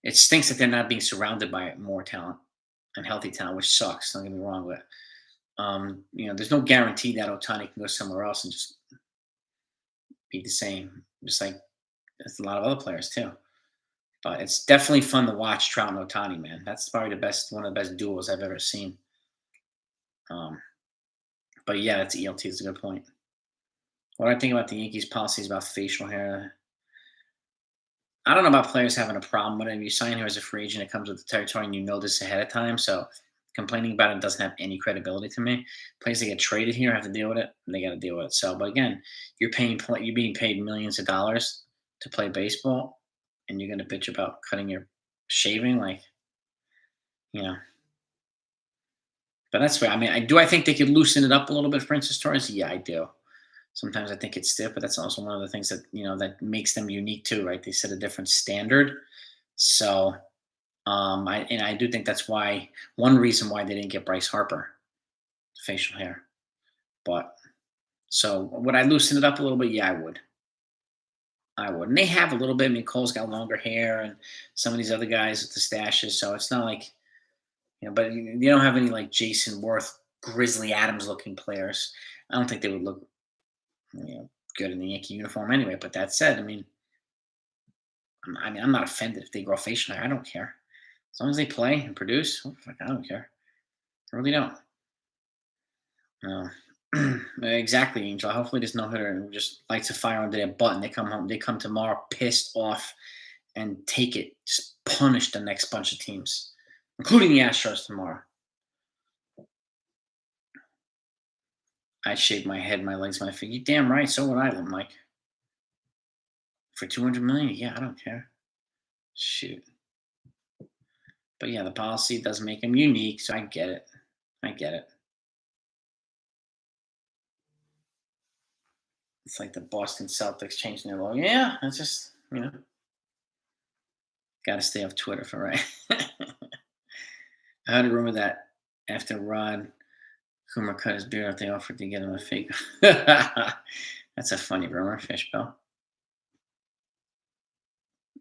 it stinks that they're not being surrounded by more talent and healthy talent, which sucks. Don't get me wrong, but there's no guarantee that Otani can go somewhere else and just be the same. Just like there's a lot of other players too. But it's definitely fun to watch Trout and Otani, man. That's probably one of the best duels I've ever seen. Um, but yeah, that's ELT is a good point. What I think about the Yankees policies about facial hair, I don't know about players having a problem with it. If you sign here as a free agent, it comes with the territory, and you know this ahead of time. So complaining about it doesn't have any credibility to me. Players that get traded here have to deal with it, and they got to deal with it. So, but again, you're being paid millions of dollars to play baseball, and you're going to bitch about cutting your shaving, like you know. But that's where I think they could loosen it up a little bit for instance Torres. Yeah, I do. Sometimes I think it's stiff, but that's also one of the things that that makes them unique too, right? They set a different standard. So I do think that's why one reason why they didn't get Bryce Harper, facial hair. But so would I loosen it up a little bit? Yeah, I would. I would. And they have a little bit. I mean, Cole's got longer hair, and some of these other guys with the stashes. So it's not like but you don't have any like Jason Worth, Grizzly Adams looking players. I don't think they would look good in the Yankee uniform anyway. But that said, I'm not offended if they grow facial hair. I don't care. As long as they play and produce, fuck, I don't care. I really don't. No. Exactly, Angel. Hopefully there's no hitter and just lights a fire under their butt and they come home. They come tomorrow pissed off and take it. Just punish the next bunch of teams, including the Astros tomorrow. I'd shave my head, my legs, my feet. You damn right. So would I, Mike. For 200 million, yeah, I don't care. Shoot. But yeah, the policy does make him unique, so I get it. I get it. It's like the Boston Celtics changing their logo. Yeah, that's just got to stay off Twitter for right. I heard a rumor that after Rod Coomer cut his beard off, they offered to get him a fake. That's a funny rumor, Fishbill.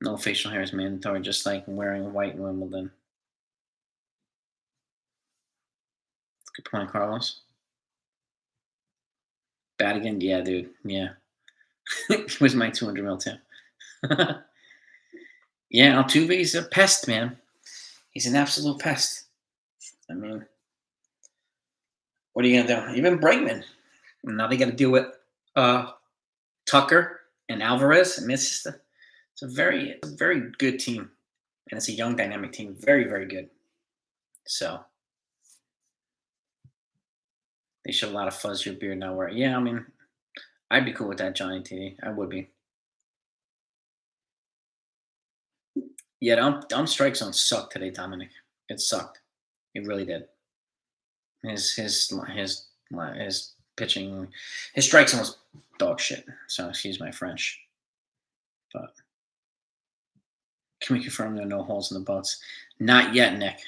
No facial hair is mandatory, just like wearing white in Wimbledon. Good point, Carlos. Bad again? Yeah, dude. Yeah. Where's my 200 mil too? Yeah, Altuve's a pest, man. He's an absolute pest. I mean, what are you gonna do? Even Bregman. Now they got to deal with Tucker and Alvarez. I mean, it's a very good team, and it's a young, dynamic team. Very, very good. So they show a lot of fuzz your beard now. Where yeah, I'd be cool with that, Johnny T. I would be. Yeah, the strike zone sucked today, Dominic. It sucked. It really did. His pitching, his strike zone was dog shit. So excuse my French. But can we confirm there are no holes in the boats? Not yet, Nick.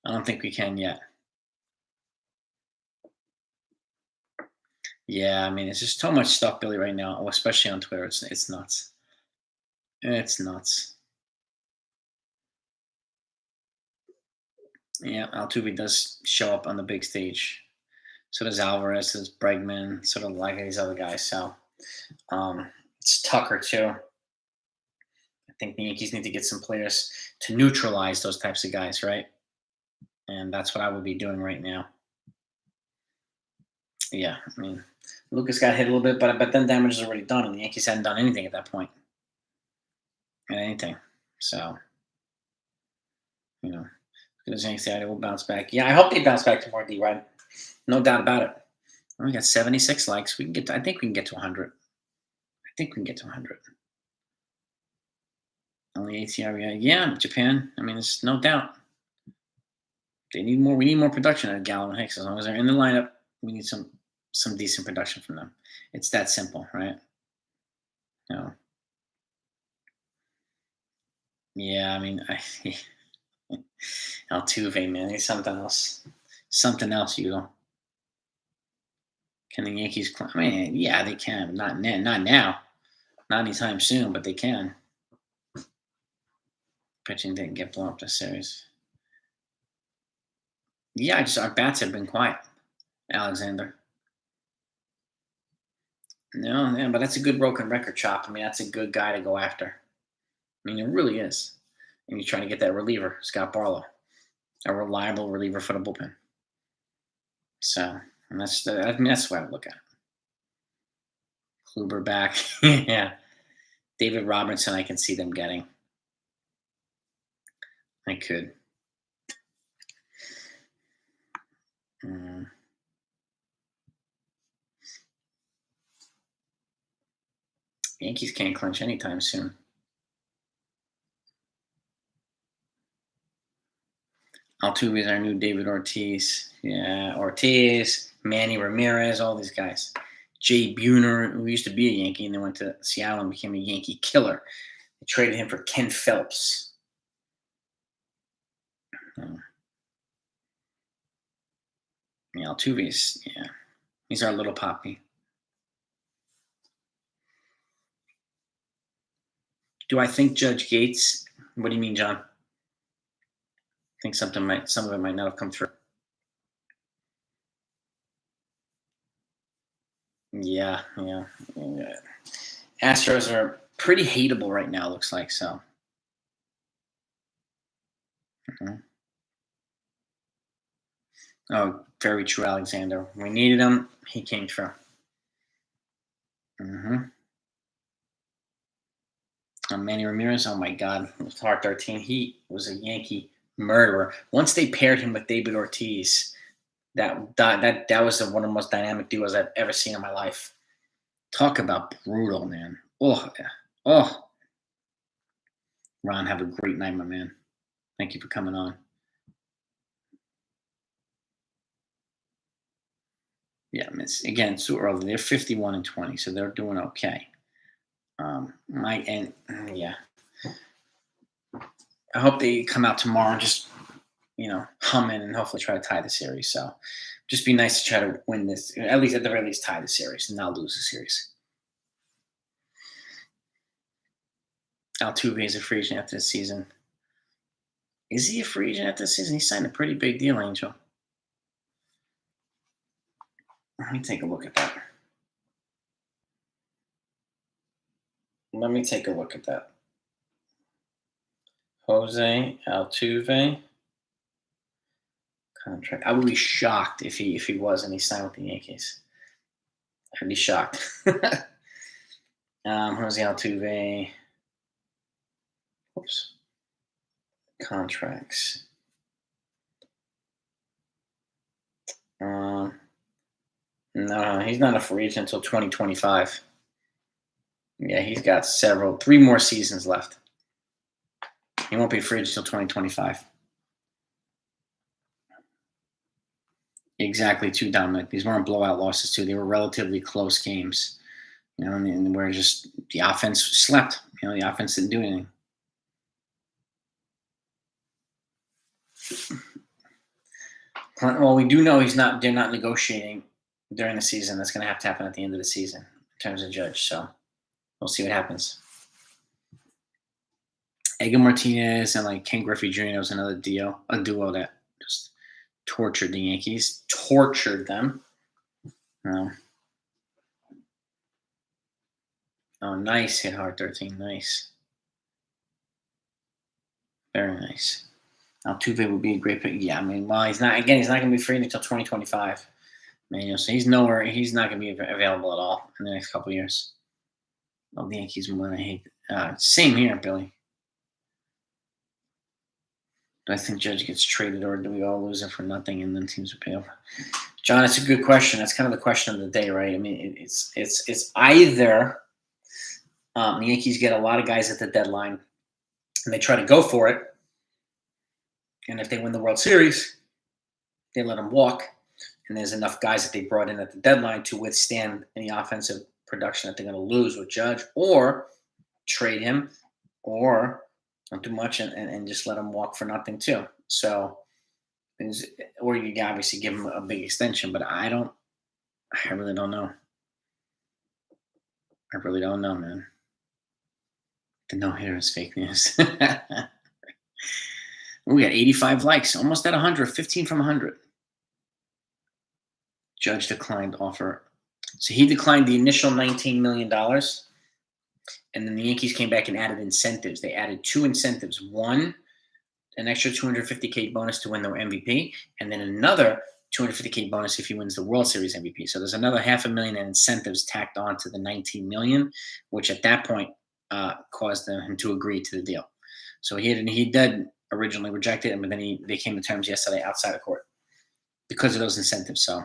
I don't think we can yet. Yeah, it's just so much stuff, Billy, right now, especially on Twitter. It's nuts. It's nuts. Yeah, Altuve does show up on the big stage. So does Alvarez, so does Bregman, sort of like these other guys. So it's Tucker too. I think the Yankees need to get some players to neutralize those types of guys, right? And that's what I would be doing right now. Yeah, Lucas got hit a little bit, but then damage is already done, and the Yankees hadn't done anything at that point. Anything. So, the Yankees say will bounce back. Yeah, I hope they bounce back tomorrow, D-Rod. No doubt about it. We got 76 likes. I think we can get to 100. I think we can get to 100. Only ATR, yeah, Japan. There's no doubt. They need more. We need more production out of Gallo and Hicks. As long as they're in the lineup, we need some decent production from them. It's that simple, right? No. Yeah, I mean, Altuve, man, he's something else. Something else, you know. Can the Yankees? I mean, yeah, they can. Not now. Not anytime soon, but they can. Pitching didn't get blown up this series. Yeah, just our bats have been quiet. Alexander. No, yeah, but that's a good broken record, Chop. I mean, that's a good guy to go after. I mean, it really is. And you're trying to get that reliever, Scott Barlow, a reliable reliever for the bullpen. So, and I mean, that's the way I look at it. Kluber back, yeah. David Robertson, I can see them getting. I could. Mm. Yankees can't clinch anytime soon. Altuve is our new David Ortiz. Yeah, Ortiz, Manny Ramirez, all these guys. Jay Buhner, who used to be a Yankee and then went to Seattle and became a Yankee killer. They traded him for Ken Phelps. Yeah, Altuve's, yeah. He's our little poppy. Do I think Judge Gates? What do you mean, John? I think some of it might not have come through. Yeah. Astros are pretty hateable right now, looks like, so. Mhm. Oh, very true, Alexander. We needed him. He came through. Manny Ramirez, oh my God, with Heart 13, he was a Yankee murderer. Once they paired him with David Ortiz, that was one of the most dynamic duos I've ever seen in my life. Talk about brutal, man. Oh, yeah. Oh, Ron, have a great night, my man. Thank you for coming on. Yeah, again, it's too early. They're 51-20, so they're doing okay. Yeah. I hope they come out tomorrow and just hum in and hopefully try to tie the series. So, just be nice to try to win this, at least at the very least, tie the series and not lose the series. Altuve is a free agent after the season. Is he a free agent after the season? He signed a pretty big deal, Angel. Let me take a look at that. Jose Altuve contract. I would be shocked if he was and he signed with the Yankees. I'd be shocked. Jose Altuve. Oops. Contracts. No, he's not a free agent until 2025. Yeah, he's got 3 more seasons left. He won't be free agent until 2025. Exactly, too, Dominic. These weren't blowout losses, too. They were relatively close games. And where just the offense slept. The offense didn't do anything. Well, we do know they're not negotiating during the season. That's going to have to happen at the end of the season in terms of Judge. So we'll see what happens. Edgar Martinez and Ken Griffey Jr. was another duo that just tortured the Yankees. Tortured them. Oh, nice hit, Heart 13. Nice. Very nice. Altuve would be a great pick. Yeah, I mean, well, he's not going to be free until 2025. So he's nowhere. He's not going to be available at all in the next couple of years. Oh, the Yankees win. I hate it. Same here, Billy. Do I think Judge gets traded, or do we all lose it for nothing and then teams will pay off? John, it's a good question. That's kind of the question of the day, right? I mean, it's either the Yankees get a lot of guys at the deadline and they try to go for it, and if they win the World Series, they let them walk, and there's enough guys that they brought in at the deadline to withstand any offensive production that they're going to lose with Judge, or trade him, or don't do much and just let him walk for nothing too. So, or you can obviously give him a big extension, but I really don't know. I really don't know, man. The no hitter is fake news. We got 85 likes, almost at 100, 15 from 100. Judge declined offer. So he declined the initial $19 million. And then the Yankees came back and added incentives. They added 2 incentives. One, an extra $250K bonus to win the MVP, and then another $250K bonus if he wins the World Series MVP. So there's another $500,000 in incentives tacked on to the $19 million, which at that point caused him to agree to the deal. So he did originally reject it, but then they came to terms yesterday outside of court because of those incentives. So,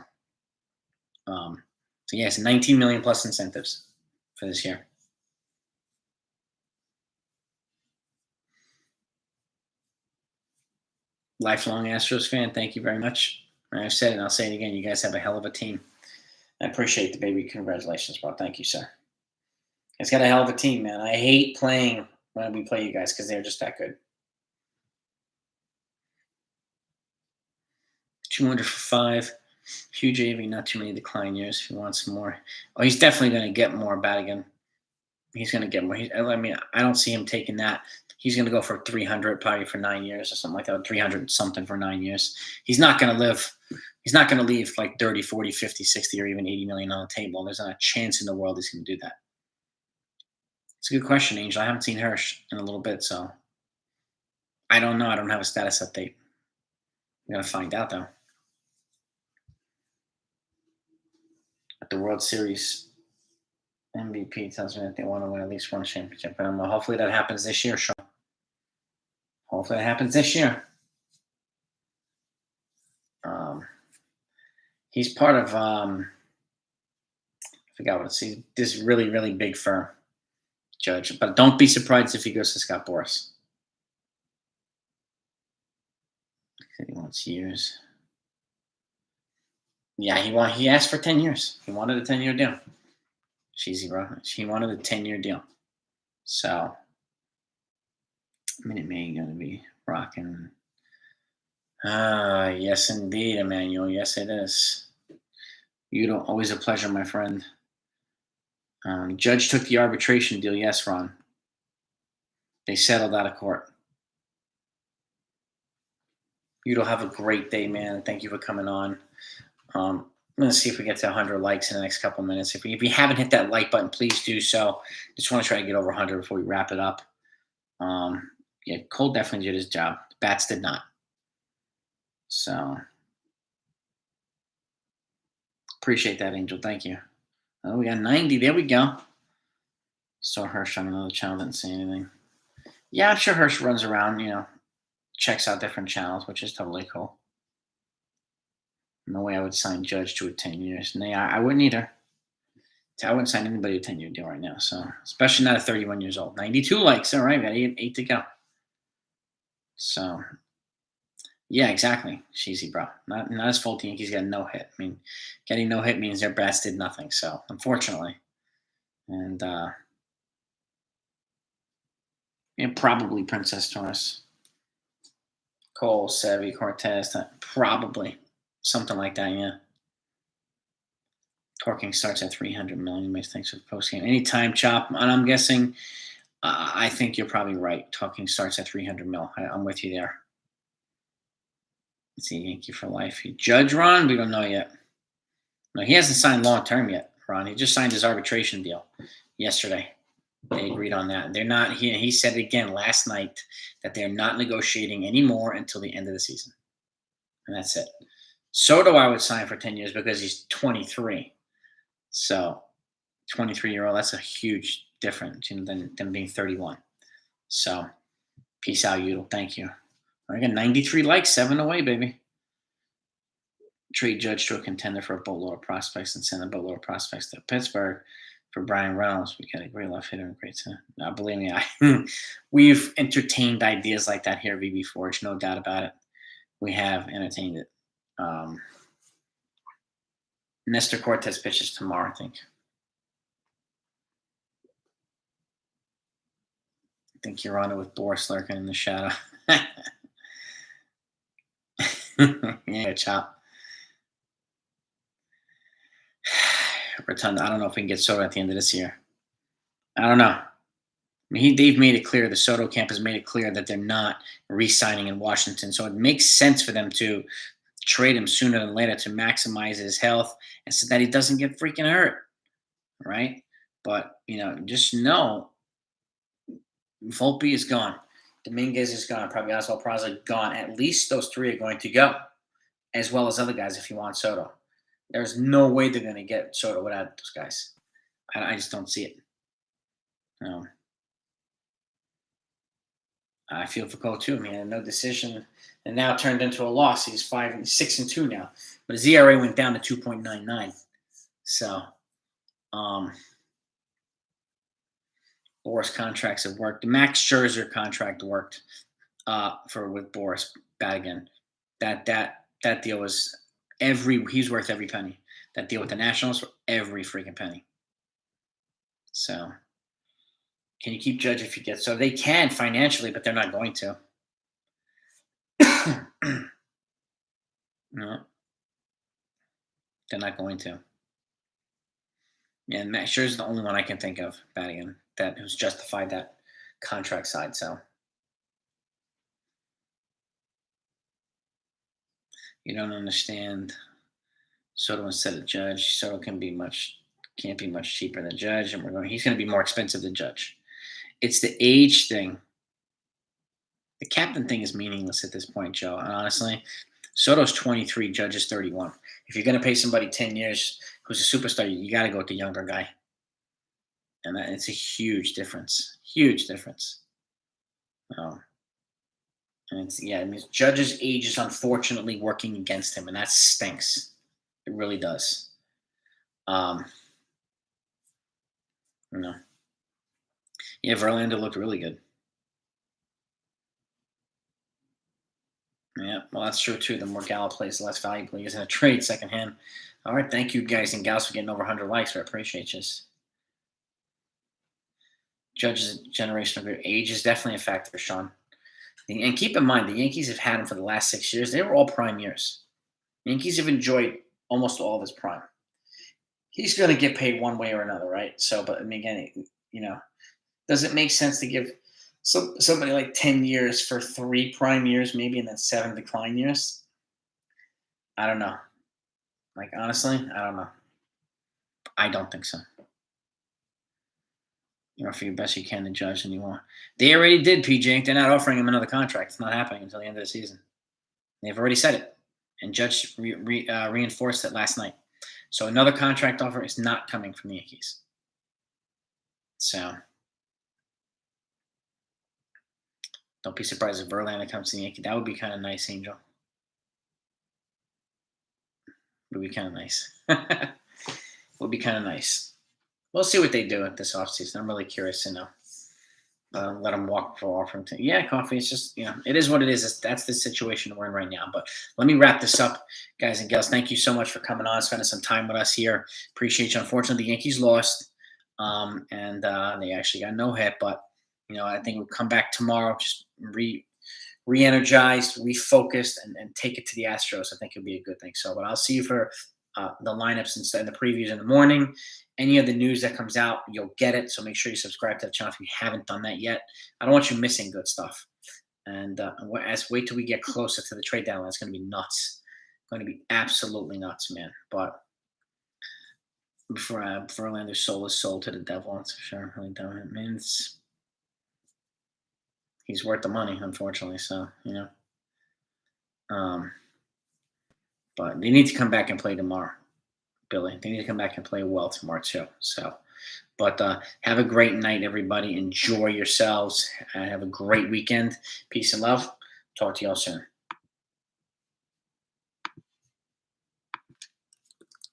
yes, $19 million plus incentives for this year. Lifelong Astros fan, thank you very much. I've said it and I'll say it again. You guys have a hell of a team. I appreciate the baby. Congratulations, bro. Thank you, sir. It's got a hell of a team, man. I hate playing when we play you guys because they're just that good. 200 for 5. Huge AV, not too many decline years. If he wants more. Oh, he's definitely going to get more Badigan. He's going to get more. I don't see him taking that. He's going to go for 300 probably for 9 years or something like that, 300 something for 9 years. He's not going to leave like 30, 40, 50, 60, or even 80 million on the table. There's not a chance in the world he's going to do that. It's a good question, Angel. I haven't seen Hirsch in a little bit, so I don't know. I don't have a status update. We're going to find out, though. At the World Series, MVP tells me that they want to win at least one championship. And hopefully that happens this year, Sean. Hopefully that happens this year. He's part of, I forgot what it's, this really, really big firm, Judge. But don't be surprised if he goes to Scott Boras. He wants years. Yeah, he asked for 10 years. He wanted a 10-year deal. Cheesy, bro. He wanted a 10-year deal. So, Minute Maid going to be rocking. Yes, indeed, Emmanuel. Yes, it is. Always a pleasure, my friend. Judge took the arbitration deal. Yes, Ron. They settled out of court. You'll have a great day, man. Thank you for coming on. I'm going to see if we get to 100 likes in the next couple minutes. If you haven't hit that like button, please do so. Just want to try to get over 100 before we wrap it up. Yeah, Cole definitely did his job. The Bats did not. So, appreciate that, Angel. Thank you. Oh, we got 90. There we go. Saw Hirsch on another channel. Didn't say anything. Yeah, I'm sure Hirsch runs around, checks out different channels, which is totally cool. No way I would sign Judge to a 10 years. Nay, I wouldn't either. I wouldn't sign anybody a 10-year deal right now. So, especially not at 31 years old. 92 likes. All right, we got 8 to go. So, yeah, exactly. Cheesy, bro. Not his fault the Yankees got no hit. I mean, getting no hit means their bats did nothing. So, unfortunately. And, probably Princess Taurus. Cole, Sevy, Cortez, probably. Something like that, yeah. Torking starts at 300 million. Makes thanks for the post game. Anytime, Chop. And I'm guessing, I think you're probably right. Torking starts at 300 mil. I'm with you there. Let's see, Yankee for life. Judge Ron, we don't know yet. No, he hasn't signed long term yet, Ron. He just signed his arbitration deal yesterday. They agreed on that. They're not. He said it again last night that they're not negotiating anymore until the end of the season, and that's it. Soto, I would sign for 10 years because he's 23. So, 23-year-old, that's a huge difference than being 31. So, peace out, Udall. Thank you. I got 93 likes, 7 away, baby. Trade Judge to a contender for a boatload of prospects and send a boatload of prospects to Pittsburgh for Brian Reynolds. We got a great left hitter and great center. Now, believe me, we've entertained ideas like that here at VB Forge, no doubt about it. We have entertained it. Nestor Cortez pitches tomorrow, I think. think you're on it with Boris lurking in the shadow. Yeah, chop. Rotunda. I don't know if we can get Soto at the end of this year. I don't know. I mean, they've made it clear. The Soto camp has made it clear that they're not re-signing in Washington. So it makes sense for them to trade him sooner than later to maximize his health and so that he doesn't get freaking hurt, right? But just know Volpe is gone. Dominguez is gone. Probably Oswald Peraza gone. At least those three are going to go, as well as other guys if you want Soto. There's no way they're going to get Soto without those guys. I just don't see it. I feel for Cole too, man. No decision, and now turned into a loss. He's 6-2 now, but his ERA went down to 2.99. So, Boris contracts have worked. The Max Scherzer contract worked with Boris Badigan. That deal was he's worth every penny. That deal with the Nationals for every freaking penny. So, can you keep Judge if you get so? They can financially, but they're not going to. No, they're not going to. Yeah, and Max Scherzer's the only one I can think of, Badigan, that who's justified that contract side. So you don't understand. Soto instead of Judge. Soto can't be much cheaper than Judge, and he's going to be more expensive than Judge. It's the age thing. The captain thing is meaningless at this point, Joe. And honestly, Soto's 23, Judge is 31. If you're going to pay somebody 10 years who's a superstar, you got to go with the younger guy. And it's a huge difference. Huge difference. And it means Judge's age is unfortunately working against him, and that stinks. It really does. Yeah, Verlander looked really good. Yeah, well, that's true too. The more Gallo plays, the less valuable he is in a trade secondhand. All right, thank you guys and gals for getting over 100 likes. I appreciate you. Judge's generational good age is definitely a factor, Sean. And keep in mind, the Yankees have had him for the last 6 years. They were all prime years. The Yankees have enjoyed almost all of his prime. He's going to get paid one way or another, right? So, but I mean, again, does it make sense to give somebody like 10 years for 3 prime years, maybe, and then 7 decline years? I don't know. Like, honestly, I don't know. I don't think so. For your best you can to Judge, and you want. They already did, PJ. They're not offering him another contract. It's not happening until the end of the season. They've already said it, and Judge reinforced it last night. So another contract offer is not coming from the Yankees. So don't be surprised if Verlander comes to the Yankees. That would be kind of nice, Angel. Would be kind of nice. Would be kind of nice. We'll see what they do at this offseason. I'm really curious to know. Let them walk for offering. Yeah, coffee. It's just, it is what it is. That's the situation we're in right now. But let me wrap this up, guys and gals. Thank you so much for coming on, spending some time with us here. Appreciate you. Unfortunately, the Yankees lost, and they actually got no hit. But, I think we'll come back tomorrow, just re-energized, refocused, and take it to the Astros. I think it'll be a good thing. So, but I'll see you for the lineups and the previews in the morning. Any of the news that comes out, you'll get it. So make sure you subscribe to the channel if you haven't done that yet. I don't want you missing good stuff. And wait till we get closer to the trade deadline. It's going to be nuts. It's going to be absolutely nuts, man. But Verlander's soul is sold to the devil. That's for sure. Really don't. It means he's worth the money, unfortunately. So, but they need to come back and play tomorrow. Billy. They need to come back and play well tomorrow too. So, but have a great night, everybody. Enjoy yourselves and have a great weekend. Peace and love. Talk to y'all soon.